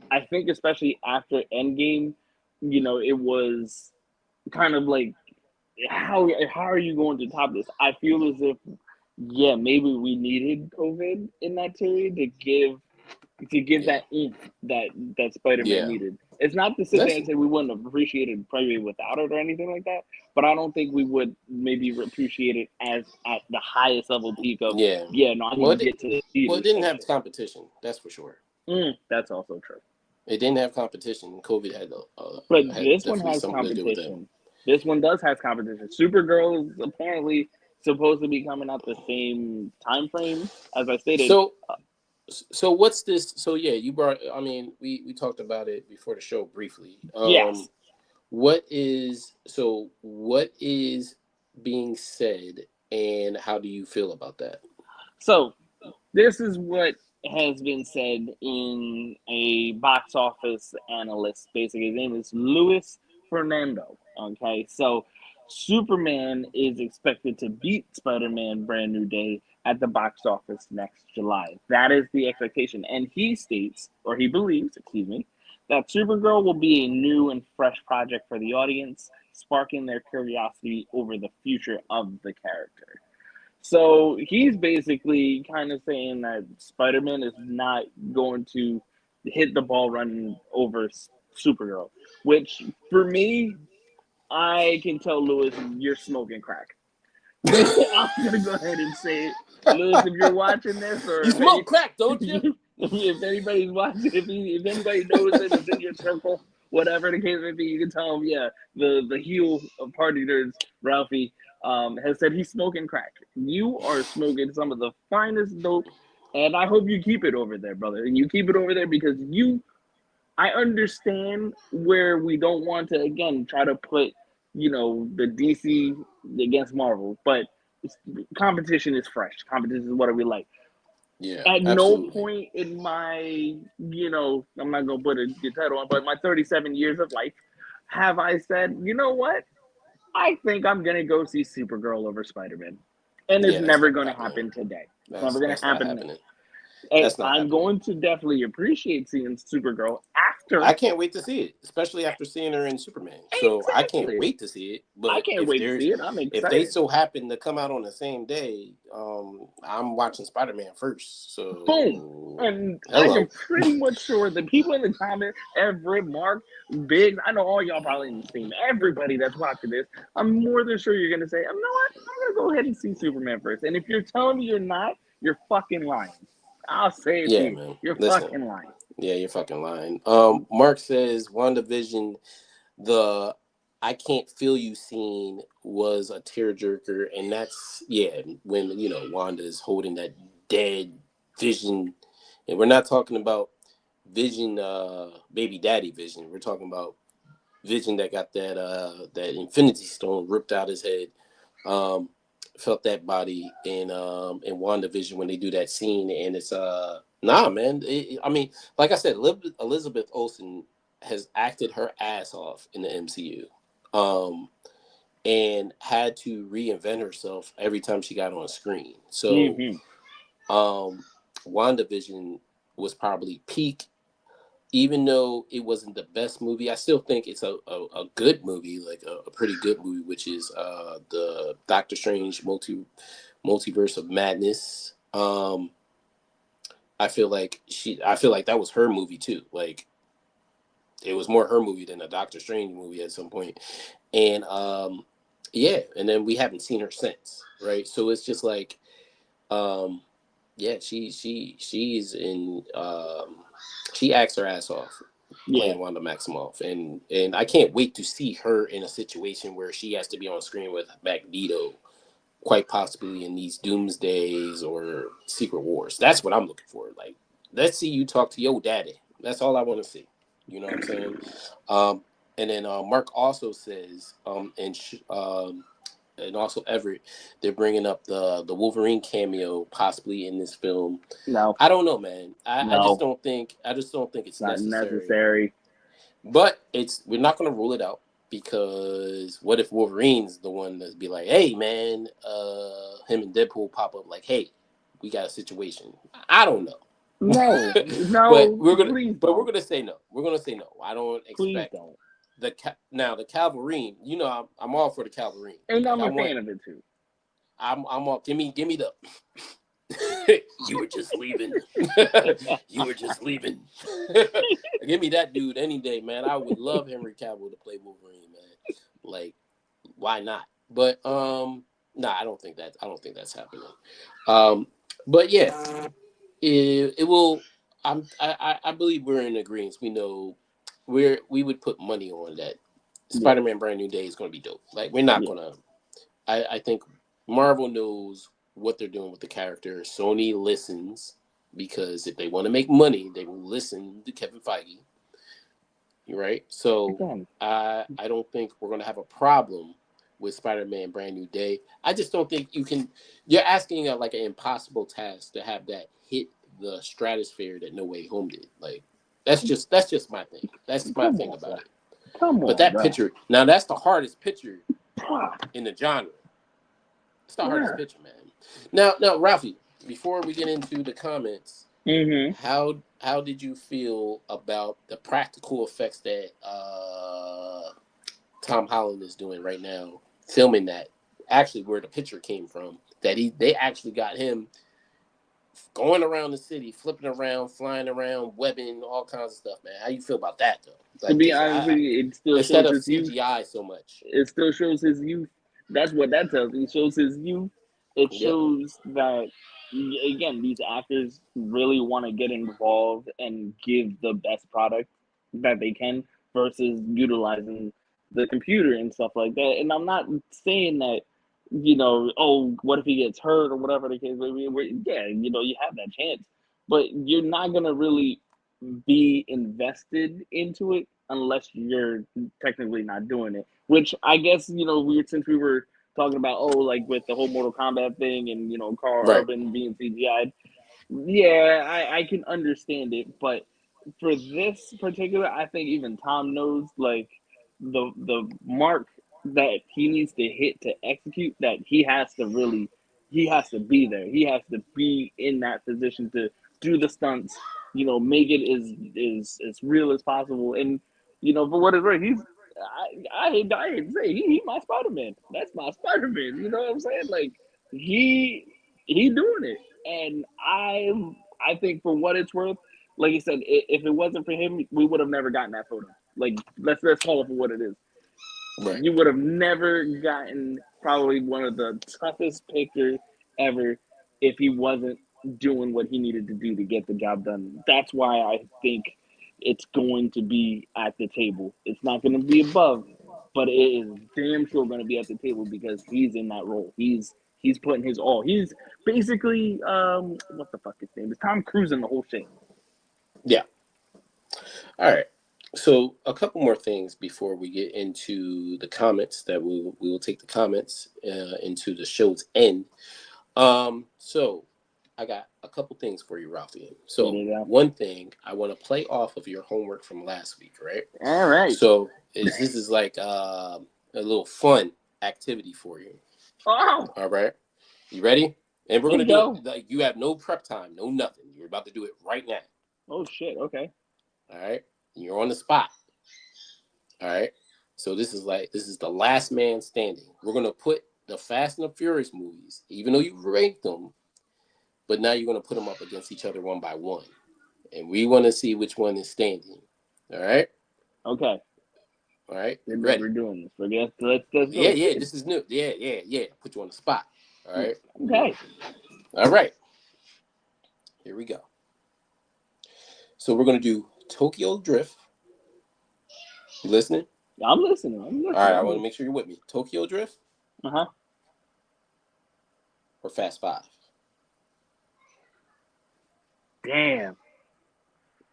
I think, especially after Endgame, it was kind of like, how are you going to top this? I feel as if, yeah, maybe we needed COVID in that period to give Yeah, that oomph that Spider-Man yeah. needed. It's not to sit there That's and say we wouldn't have appreciated Prey without it or anything like that, but I don't think we would maybe appreciate it as at the highest level peak of, yeah. yeah, no, I need Well, to get to the well, it theaters didn't type have shit. competition. That's for sure. That's also true. It didn't have competition. COVID But had this one definitely has something to do with that. competition. This one does have competition. Supergirl is apparently supposed to be coming out the same time frame as I stated. So so what's this? So yeah, you brought. I mean, we talked about it before the show briefly. Yes. What is being said, and how do you feel about that? So this is what has been said in a box office analyst. Basically, his name is Luis Fernando. Okay, so Superman is expected to beat Spider-Man: Brand New Day at the box office next July. That is the expectation, and he states, or he believes, excuse me, that Supergirl will be a new and fresh project for the audience, sparking their curiosity over the future of the character. So he's basically kind of saying that Spider-Man is not going to hit the ball running over Supergirl, which for me, I can tell Lewis, you're smoking crack. I'm gonna go ahead and say it, Lewis. If you're watching this, or You if any, smoke crack, don't you? if anybody's watching, if anybody knows it, it's in your circle, whatever the case may be, you can tell him. Yeah, the heel of party nerds, Ralphie, has said he's smoking crack. You are smoking some of the finest dope, and I hope you keep it over there, brother. And you keep it over there because I understand where we don't want to again try to put the DC against Marvel, but competition is fresh. Competition is what we like. Yeah, At no absolutely. point in my, I'm not gonna put a title on, but my 37 years of life, have I said, you know what? I think I'm gonna go see Supergirl over Spider-Man, and it's Yeah, that's never not gonna happening. happen today. It's never gonna That's not happen. happening. Hey, That's not I'm happening. going to definitely appreciate seeing Supergirl I can't wait to see it, especially after seeing her in Superman. So I can't Exactly. wait to see it. I But can't wait to see it. I'm if they excited. so happen to come out on the same day, I'm watching Spider-Man first. So Boom. And I hello. am pretty much sure the people in the comments, Everett, Mark, Biggs, I know all y'all probably in the team. Everybody that's watching this, I'm more than sure you're gonna say, you know what? I'm gonna go ahead and see Superman first. And if you're telling me you're not, you're fucking lying. I'll say it to Yeah, you. man. You're Listen. fucking lying. Yeah, you're fucking lying. Mark says WandaVision, the I can't feel you scene was a tearjerker, and that's when Wanda is holding that dead Vision, and we're not talking about Vision, baby daddy Vision. We're talking about Vision that got that Infinity Stone ripped out his head. Felt that body in WandaVision when they do that scene, and it's nah, man. I mean, like I said, Elizabeth Olsen has acted her ass off in the MCU, and had to reinvent herself every time she got on screen. So, WandaVision was probably peak. Even though it wasn't the best movie, I still think it's a good movie, like a pretty good movie, which is the Doctor Strange Multiverse of Madness. I feel like that was her movie too. Like it was more her movie than a Doctor Strange movie at some point. And and then we haven't seen her since, right? So it's just like she's in she acts her ass off playing Wanda Maximoff, and I can't wait to see her in a situation where she has to be on screen with Magneto, quite possibly in these Doomsdays or Secret Wars. That's what I'm looking for. Like, let's see you talk to your daddy. That's all I want to see. You know what I'm saying? And then Mark also says, and also Everett, they're bringing up the Wolverine cameo possibly in this film. No, I don't know, man. I just don't think it's not necessary. necessary. But we're not going to rule it out, because what if Wolverine's the one that's be like, hey, man, him and Deadpool pop up like, hey, we got a situation. I don't know. No, but we're gonna say no. We're gonna say no. I don't expect the Calvarine. You know, I'm all for the Calvarine. And I'm a fan of it too. I'm all. Give me the. You were just leaving. You were just leaving. Give me that dude any day, man. I would love Henry Cavill to play Wolverine, man. Like, why not? But I don't think that's happening. But yeah, it will. I believe we're in agreement. We know we would put money on that. Spider-Man Brand New Day is going to be dope. Like, we're not gonna. I think Marvel knows what they're doing with the character. Sony listens, because if they want to make money, they will listen to Kevin Feige. Right? So I don't think we're going to have a problem with Spider-Man Brand New Day. I just don't think you're asking like an impossible task to have that hit the stratosphere that No Way Home did. Like, that's just my thing. That's my thing about it. But that picture, now that's the hardest picture in the genre. It's the hardest picture, man. Now, Ralphie, before we get into the comments, how did you feel about the practical effects that Tom Holland is doing right now, filming that? Actually, where the picture came from, they actually got him going around the city, flipping around, flying around, webbing, all kinds of stuff, man. How you feel about that, though? Like, to be honest with you, it still instead shows of his CGI youth. so much. It still shows his youth. That's what that tells me. It shows his youth. It shows that, again, these actors really want to get involved and give the best product that they can, versus utilizing the computer and stuff like that. And I'm not saying that, what if he gets hurt or whatever the case may be. You have that chance, but you're not going to really be invested into it unless you're technically not doing it. Which I guess, since we were talking about, like with the whole Mortal Kombat thing and, Carl Urban being CGI'd, I can understand it. But for this particular, I think even Tom knows, like, the mark that he needs to hit to execute, that he has to be there. He has to be in that position to do the stunts make it as real as possible. And for what it's worth, I hate to say he my Spider-Man. That's my Spider-Man. You know what I'm saying? Like he doing it, and I think for what it's worth, like I said, if it wasn't for him, we would have never gotten that photo. Like let's call it for what it is. Right. You would have never gotten probably one of the toughest pictures ever if he wasn't doing what he needed to do to get the job done. That's why I think it's going to be at the table. It's not going to be above, but it is damn sure going to be at the table because he's in that role. He's putting his all. He's basically what the fuck his name is? Tom Cruise in the whole shit. Yeah. All right. So a couple more things before we get into the comments. That we will take the comments into the show's end. So I got a couple things for you, Ralphie. So one thing, I want to play off of your homework from last week, right? All right. So this is like a little fun activity for you. Oh. All right. You ready? And we're going to do it. Like, you have no prep time, no nothing. You're about to do it right now. Oh, shit. Okay. All right. You're on the spot. All right. So this is the last man standing. We're going to put the Fast and the Furious movies, even though you ranked them, but now you're going to put them up against each other one by one. And we want to see which one is standing. All right. Okay. All right. Ready? We're doing this. Let's go. Yeah. This is new. Yeah. Put you on the spot. All right. Okay. All right. Here we go. So we're going to do Tokyo Drift. You listening? I'm listening. All right. I want to make sure you're with me. Tokyo Drift? Uh-huh. Or Fast 5? Damn.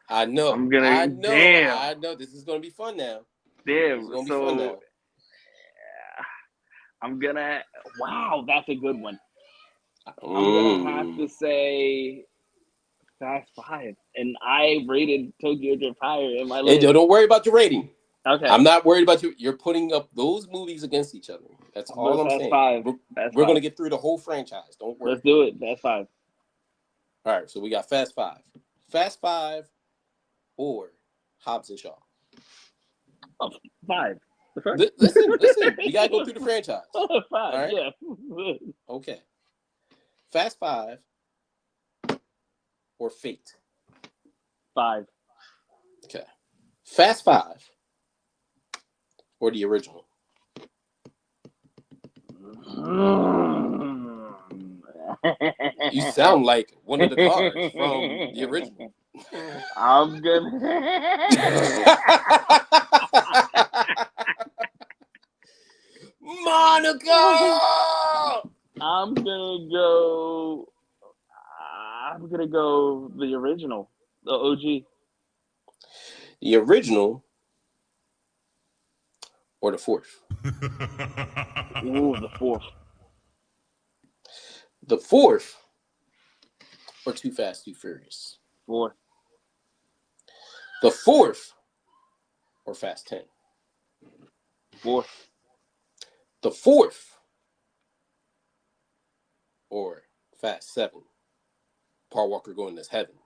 I know. Damn. I know. This is going to be fun now. Damn. It's going to be fun now. I'm going to... Wow, that's a good one. I'm going to have to say Fast 5. And I rated Tokyo Drift higher in my list. Hey, don't worry about your rating. Okay. I'm not worried about you. You're putting up those movies against each other. That's all I'm saying. 5. We're going to get through the whole franchise. Don't worry. Let's do it. Fast 5. All right. So we got Fast 5. Fast 5 or Hobbs and Shaw? Oh, 5. The first? Listen. We got to go through the franchise. 5, right? Yeah. Okay. Fast 5 or Fate? 5. Okay. Fast 5 or the original? You sound like one of the cars from the original. I'm gonna Monica. I'm gonna go the original, the OG. The original or the fourth? Ooh, the fourth. The fourth or Too Fast, Too Furious? Fourth. The fourth or Fast 10? Fourth. The fourth or Fast 7? Paul Walker going to heaven.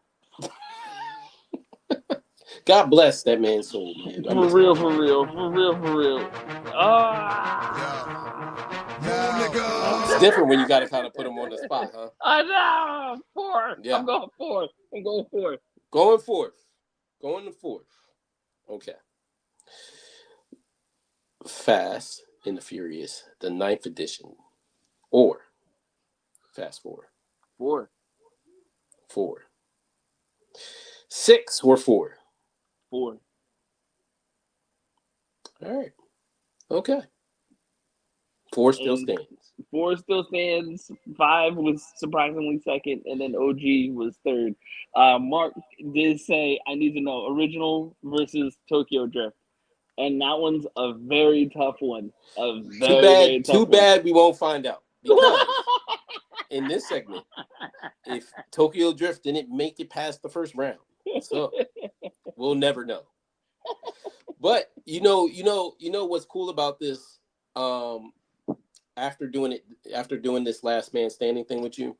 God bless that man's soul, man. For real. It's different when you got to kind of put him on the spot, huh? I know. 4. Yeah. I'm going 4. Going fourth. Going to fourth. Okay. Fast and the Furious, the 9th edition, or Fast 4? 4. 6 or 4? 4. All right. Okay. 4 still stands. 4 still stands. 5 was surprisingly second, and then OG was third. Mark did say, I need to know original versus Tokyo Drift. And that one's a very tough one. Too bad we won't find out. Because in this segment, if Tokyo Drift didn't make it past the first round, so we'll never know. But you know what's cool about this? After doing this last man standing thing with you,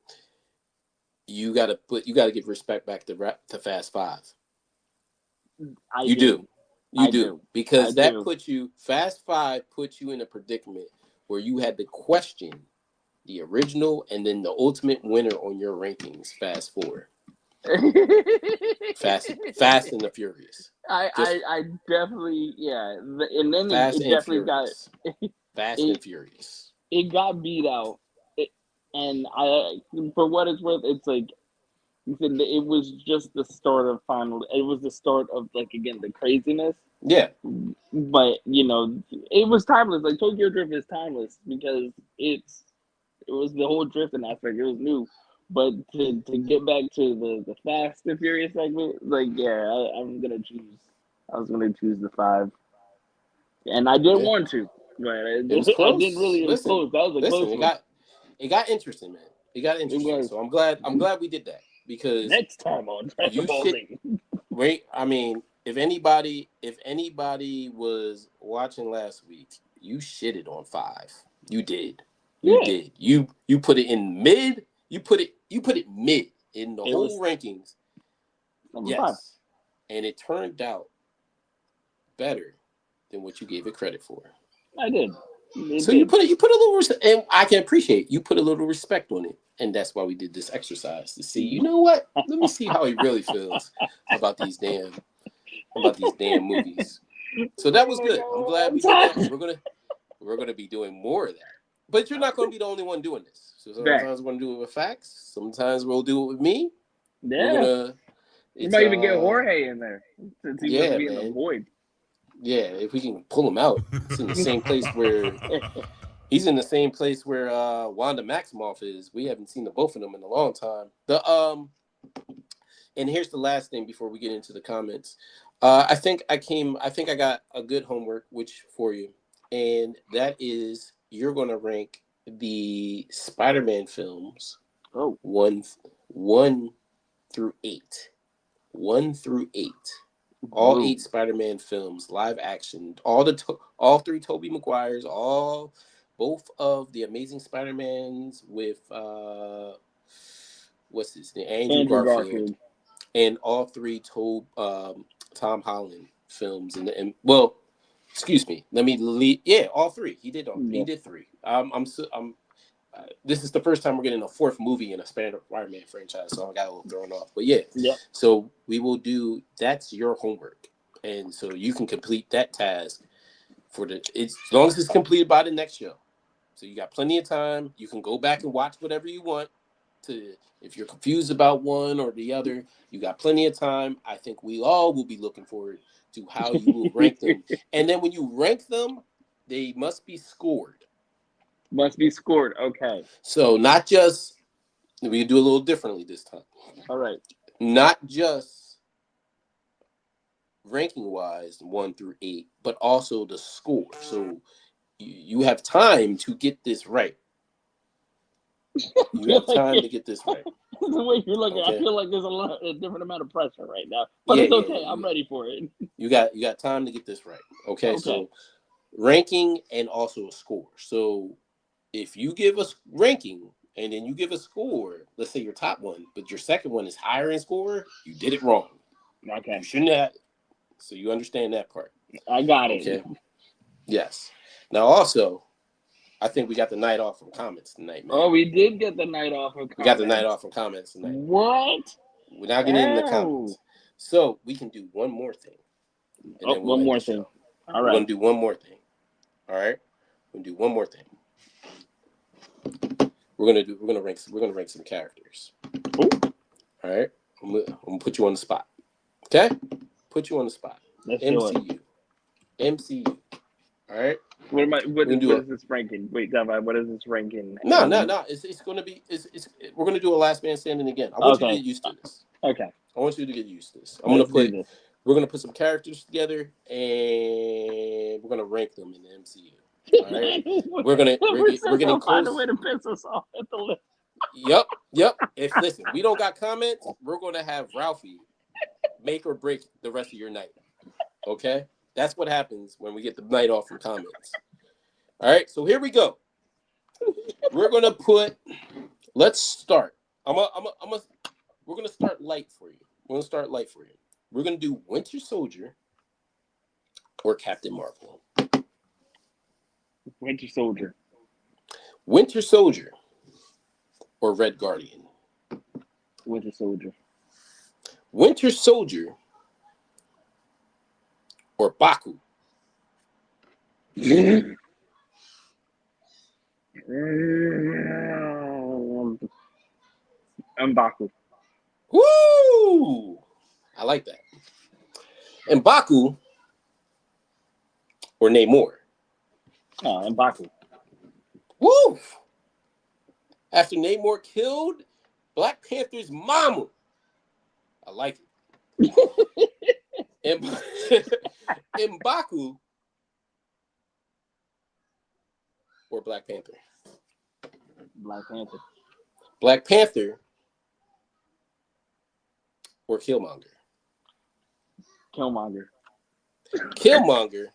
you gotta give respect back to Fast Five. I do. You do. Because Fast Five puts you in a predicament where you had to question the original and then the ultimate winner on your rankings, Fast Four. Fast and the Furious. I definitely, yeah. And then Fast it and definitely Furious. Fast and Furious. It got beat out. And for what it's worth, it's like, it was just the start of it was the start of, like, again, the craziness. Yeah. But, it was timeless. Like, Tokyo Drift is timeless because it was the whole drifting aspect. It was new. But to get back to the Fast and Furious segment, like, yeah, I was gonna choose the 5. And I didn't want to, but it was close. I didn't really. It was close. That was a close one. It got interesting, man. It got interesting. So I'm glad we did that, because next time on Dragon Ball Z. Wait, I mean, if anybody was watching last week, you shitted on 5. You did. You did. You put it in mid. You put it mid in the whole rankings. Number 5. And it turned out better than what you gave it credit for. I did. You put a little, and I can appreciate you put a little respect on it, and that's why we did this exercise to see. You know what? Let me see how he really feels about these damn movies. So that was good. I'm glad we did that. We're gonna be doing more of that. But you're not gonna be the only one doing this. So sometimes we're gonna do it with facts. Sometimes we'll do it with me. Yeah. You might even get Jorge in there since he was being the void. Yeah, if we can pull him out. It's in the same place where he's in the same place where Wanda Maximoff is. We haven't seen the both of them in a long time. And here's the last thing before we get into the comments. I think I got a good homework for you, and that is you're gonna rank the Spider-Man films 1 through 8. 1 through 8. All 8 Spider-Man films, live action, all 3 Tobey Maguires, both of the Amazing Spider-Mans with what's his name, Andrew Garfield, and all 3 Tom Holland films, excuse me, let me lead. Yeah, all 3. He did 3. This is the first time we're getting a 4th movie in a Spider-Man franchise, so I got a little thrown off. But yeah. So we will do. That's your homework, and so you can complete that task as long as it's completed by the next show. So you got plenty of time. You can go back and watch whatever you want. If you're confused about one or the other, you got plenty of time. I think we all will be looking forward to how you will rank them, and then when you rank them, they must be scored. Okay. So not just, we do a little differently this time. All right. Not just ranking wise 1 through 8, but also the score. So you have time to get this right. You have time to get this right. The way you're looking, okay. I feel like there's a different amount of pressure right now, but it's okay. I'm ready for it. You got time to get this right. Okay. So ranking and also a score. So if you give a ranking and then you give a score, let's say your top one, but your second one is higher in score, you did it wrong. Okay. You shouldn't have. So you understand that part. I got it. Okay. Yes. Now also, I think we got the night off from comments tonight, man. Oh, we did get the night off from comments. We got the night off from comments tonight. What? We're not getting into the comments. So we can do one more thing. One more thing. All right. We're going to do one more thing. All right? We're going to do one more thing. We're gonna rank some characters. Ooh. All right, I'm gonna put you on the spot. Okay, put you on the spot. MCU. All right. What is this ranking? Wait, Davai, what is this ranking? No. It's gonna be. We're gonna do a last man standing again. I want you to get used to this. Okay. I want you to get used to this. We're gonna put some characters together and we're gonna rank them in the MCU. All right. We're gonna find a way to piss us off at the list. Yep. Listen, we don't got comments, we're gonna have Ralphie make or break the rest of your night. Okay? That's what happens when we get the night off from comments. All right, so here we go. We're gonna let's start. I'm gonna we're gonna start light for you. We're gonna do Winter Soldier or Captain Marvel. Winter Soldier. Winter Soldier or Red Guardian. Winter Soldier. Winter Soldier or Baku. M'Baku. Woo! I like that. And Baku or Namor. Oh, M'Baku. Woo! After Namor killed Black Panther's mama. I like it. M'Baku or Black Panther. Black Panther. Black Panther or Killmonger. Killmonger. Killmonger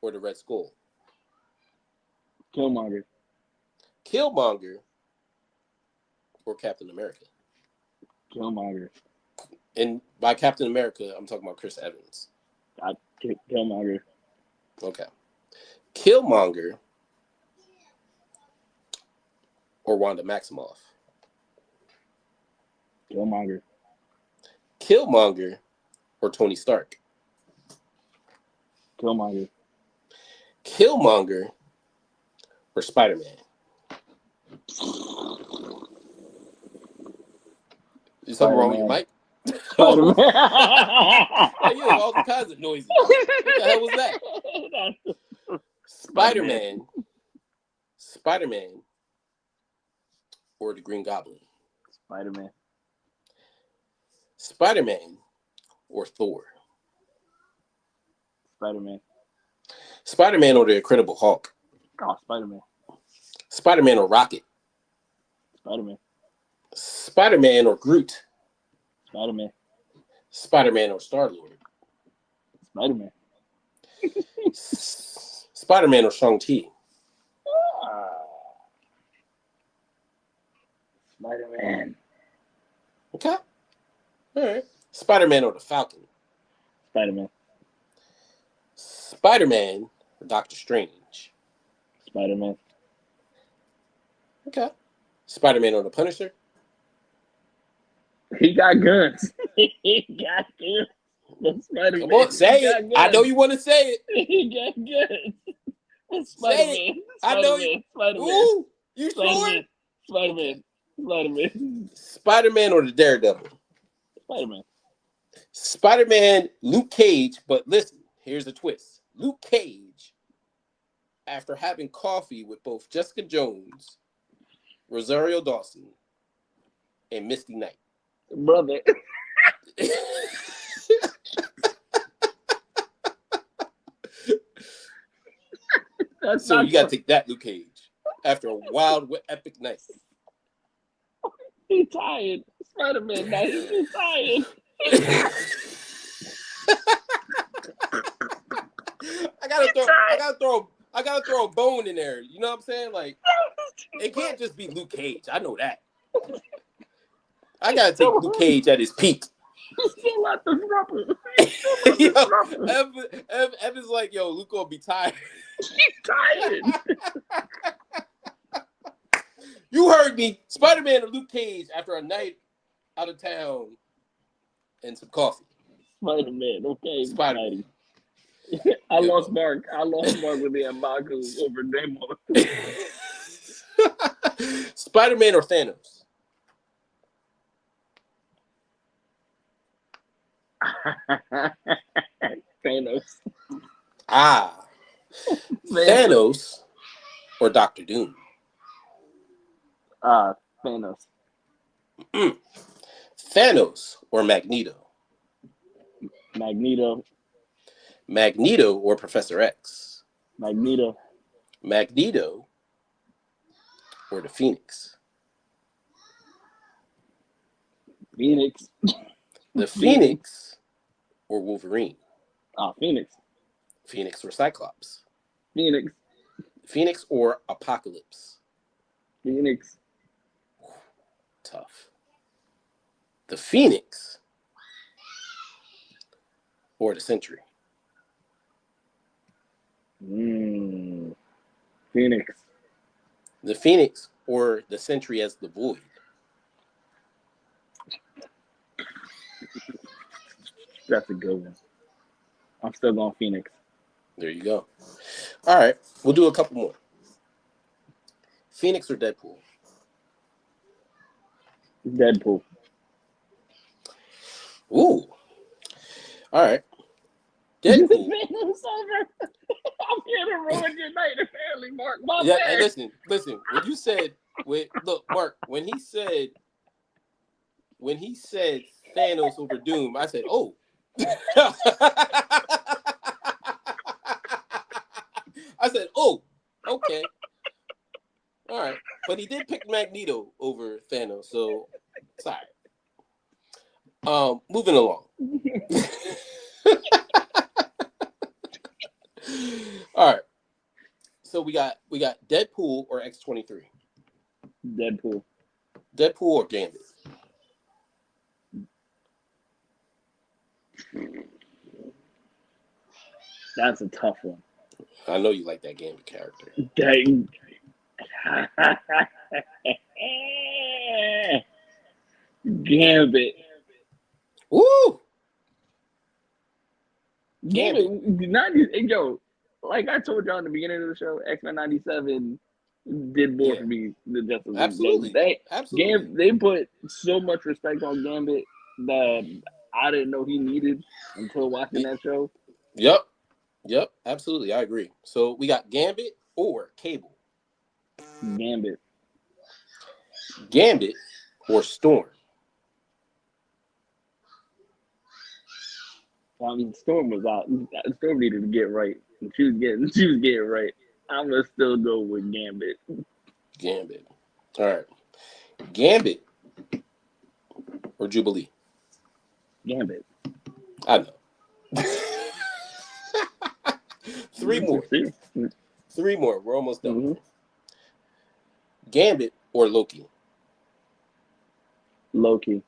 or the Red Skull. Killmonger. Killmonger or Captain America. Killmonger. And by Captain America, I'm talking about Chris Evans. Killmonger. Okay. Killmonger or Wanda Maximoff. Killmonger. Killmonger or Tony Stark. Killmonger. Killmonger or Spider-Man. Is something wrong with your mic? Spider-Man. Oh, you have all kinds of noises. What the hell was that? Spider-Man or the Green Goblin. Spider-Man. Spider-Man or Thor. Spider-Man. Spider-Man or the Incredible Hulk. Oh, Spider-Man. Spider-Man or Rocket. Spider-Man. Spider-Man or Groot. Spider-Man. Spider-Man or Star-Lord. Spider-Man. Spider-Man or Shang-Chi. Spider-Man. Okay. All right. Spider-Man or the Falcon. Spider-Man. Spider-Man or Doctor Strange. Spider-Man. Okay. Spider-Man or the Punisher. He got guns. He got guns. That's Spider-Man. Come on, say it. I know you want to say it. He got guns. That's Say Spider-Man. it. I know you. Spider-Man. Ooh, you Spider-Man. sure? Spider-Man. Spider-Man. Spider-Man or the Daredevil. Spider-Man. Spider-Man, Luke Cage, but listen, here's the twist. Luke Cage, after having coffee with both Jessica Jones, Rosario Dawson, and Misty Knight. Brother. So you gotta take that, Luke Cage, after a wild, epic night. He tired. Spider-Man night. He's tired. I gotta throw a bone in there. You know what I'm saying? Like, it can't just be Luke Cage. I know that. I gotta take Luke Cage at his peak. He's still at the rubber. Evan's like, yo, Luke gonna be tired. He's tired. You heard me. Spider-Man and Luke Cage after a night out of town and some coffee. Spider-Man, okay. Spider-Man. I lost Mark with the M'Baku over Namor. Spider-Man or Thanos? Thanos. Thanos or Doctor Doom? Thanos. Thanos or Magneto? Magneto. Magneto or Professor X? Magneto. Magneto or the Phoenix? Phoenix. The Phoenix or Wolverine? Phoenix. Phoenix or Cyclops? Phoenix. Phoenix or Apocalypse? Phoenix. Tough. The Phoenix or the Sentry? Phoenix. The Phoenix or the Sentry as the Void? That's a good one. I'm still going Phoenix. There you go. All right. We'll do a couple more. Phoenix or Deadpool? Deadpool. Ooh. All right. Deadpool. I'm here to ruin your night, apparently, Mark. Yeah, and listen. When you said, look, Mark, when he said Thanos over Doom, I said, oh. I said, oh, okay. All right. But he did pick Magneto over Thanos, so it's all right. Moving along. All right. So we got Deadpool or X-23? Deadpool. Deadpool or Gambit? That's a tough one. I know you like that Gambit character. Dang. Gambit. Woo! Gambit. 90, yo, like I told y'all in the beginning of the show, X-Men 97 did more for me than Justice League. Absolutely. Absolutely. They put so much respect on Gambit that I didn't know he needed until watching that show. Yep, absolutely. I agree. So we got Gambit or Cable? Gambit. Gambit or Storm? I mean, Storm was out. Storm needed to get right. She was getting right. I'm gonna still go with Gambit. Gambit. All right. Gambit or Jubilee? Gambit. I know. Three more. We're almost done. Mm-hmm. Gambit or Loki? Loki.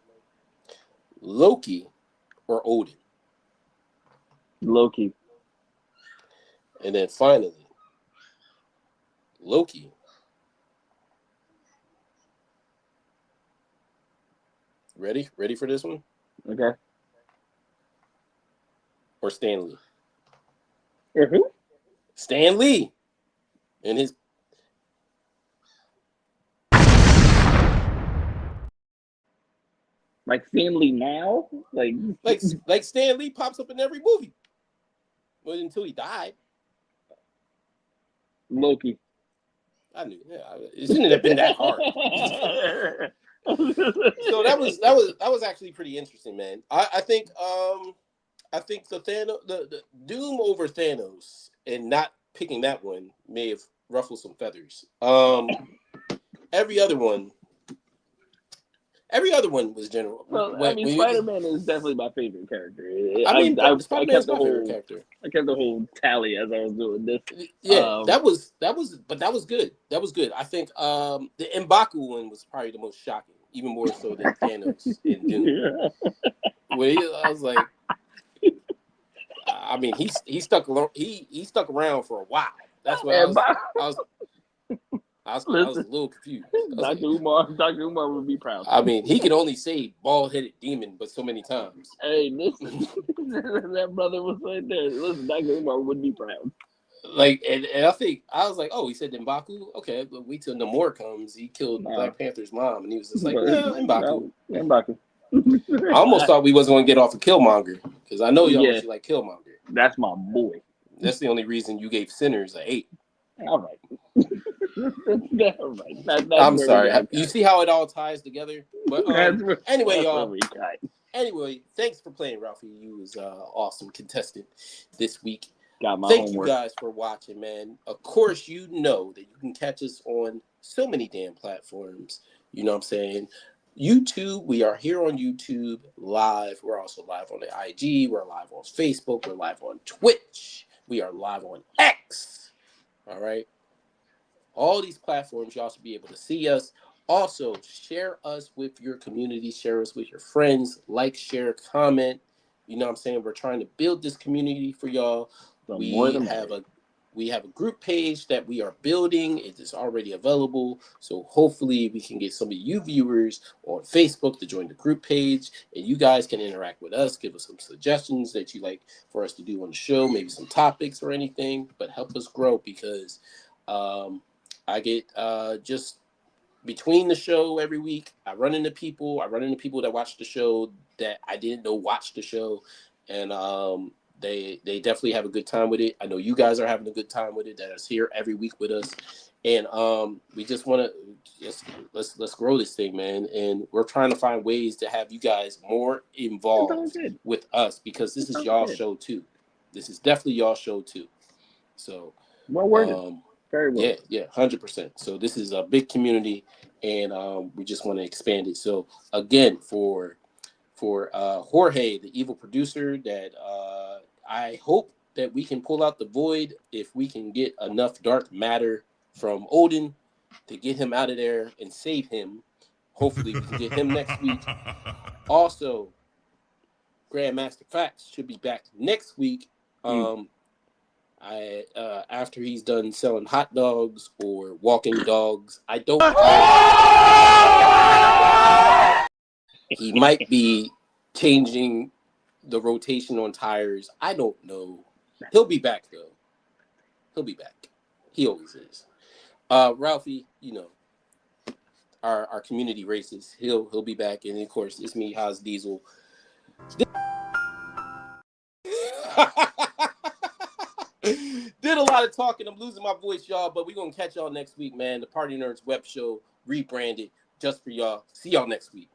Loki or Odin? Loki. And then finally, Loki ready for this one? Okay. Or Stan Lee? Or who? Stan Lee and his like Stan Lee now? Like Stan Lee pops up in every movie. Well, until he died. Loki. I knew. Yeah, it shouldn't have been that hard. So that was actually pretty interesting, man. I think the Thanos, the Doom over Thanos, and not picking that one may have ruffled some feathers. Every other one was general. Well, I mean, Spider-Man is definitely my favorite character. Spider-Man's my favorite character. I kept the whole tally as I was doing this. Yeah, that was good. That was good. I think the M'Baku one was probably the most shocking, even more so than Thanos in Doom. Yeah. I was like, I mean, he stuck around for a while. That's what I was a little confused. Dr. Umar would be proud. I mean, he could only say bald-headed demon, but so many times. Hey, listen, that brother was right there. Listen, Dr. Umar would be proud. Like, and I think I was like, oh, he said M'Baku. Okay, but wait till Namor comes. He killed Black Panther's mom, and he was just like, M'Baku. M'Baku. I almost thought we wasn't going to get off of Killmonger because I know y'all like Killmonger. That's my boy. That's the only reason you gave Sinners an 8. All right. All right. I'm sorry. You see how it all ties together? But anyway, y'all. Anyway, thanks for playing, Ralphie. You was awesome contestant this week. Got my Thank homework. you guys for watching, man. Of course, you know that you can catch us on so many damn platforms. You know what I'm saying? YouTube, we are here on YouTube live. We're also live on the IG. We're live on Facebook. We're live on Twitch. We are live on X. All right. All these platforms, y'all should be able to see us. Also, share us with your community, share us with your friends, like, share, comment. You know what I'm saying? We're trying to build this community for y'all. The more the We have a group page that we are building. It is already available. So hopefully we can get some of you viewers on Facebook to join the group page, and you guys can interact with us, give us some suggestions that you like for us to do on the show, maybe some topics or anything, but help us grow because I get just between the show every week, I run into people that watch the show that I didn't know watched the show, and they definitely have a good time with it. I know you guys are having a good time with it, that is here every week with us, and we just want to just let's grow this thing, man, and we're trying to find ways to have you guys more involved with us because this is y'all show too. This is definitely y'all show too. So well worded. Very well. Yeah, 100%. So this is a big community, and we just want to expand it. So again, for Jorge, the evil producer, that I hope that we can pull out the void if we can get enough dark matter from Odin to get him out of there and save him. Hopefully, we can get him next week. Also, Grandmaster Facts should be back next week. After he's done selling hot dogs or walking dogs, I don't know. He might be changing the rotation on tires. I don't know. He'll be back though. He'll be back. He always is. Ralphie, you know, our community racist. He'll be back, and of course it's me, Haas Diesel. Did a lot of talking. I'm losing my voice, y'all, but we're going to catch y'all next week, man. The Party Nerds web show rebranded just for y'all. See y'all next week.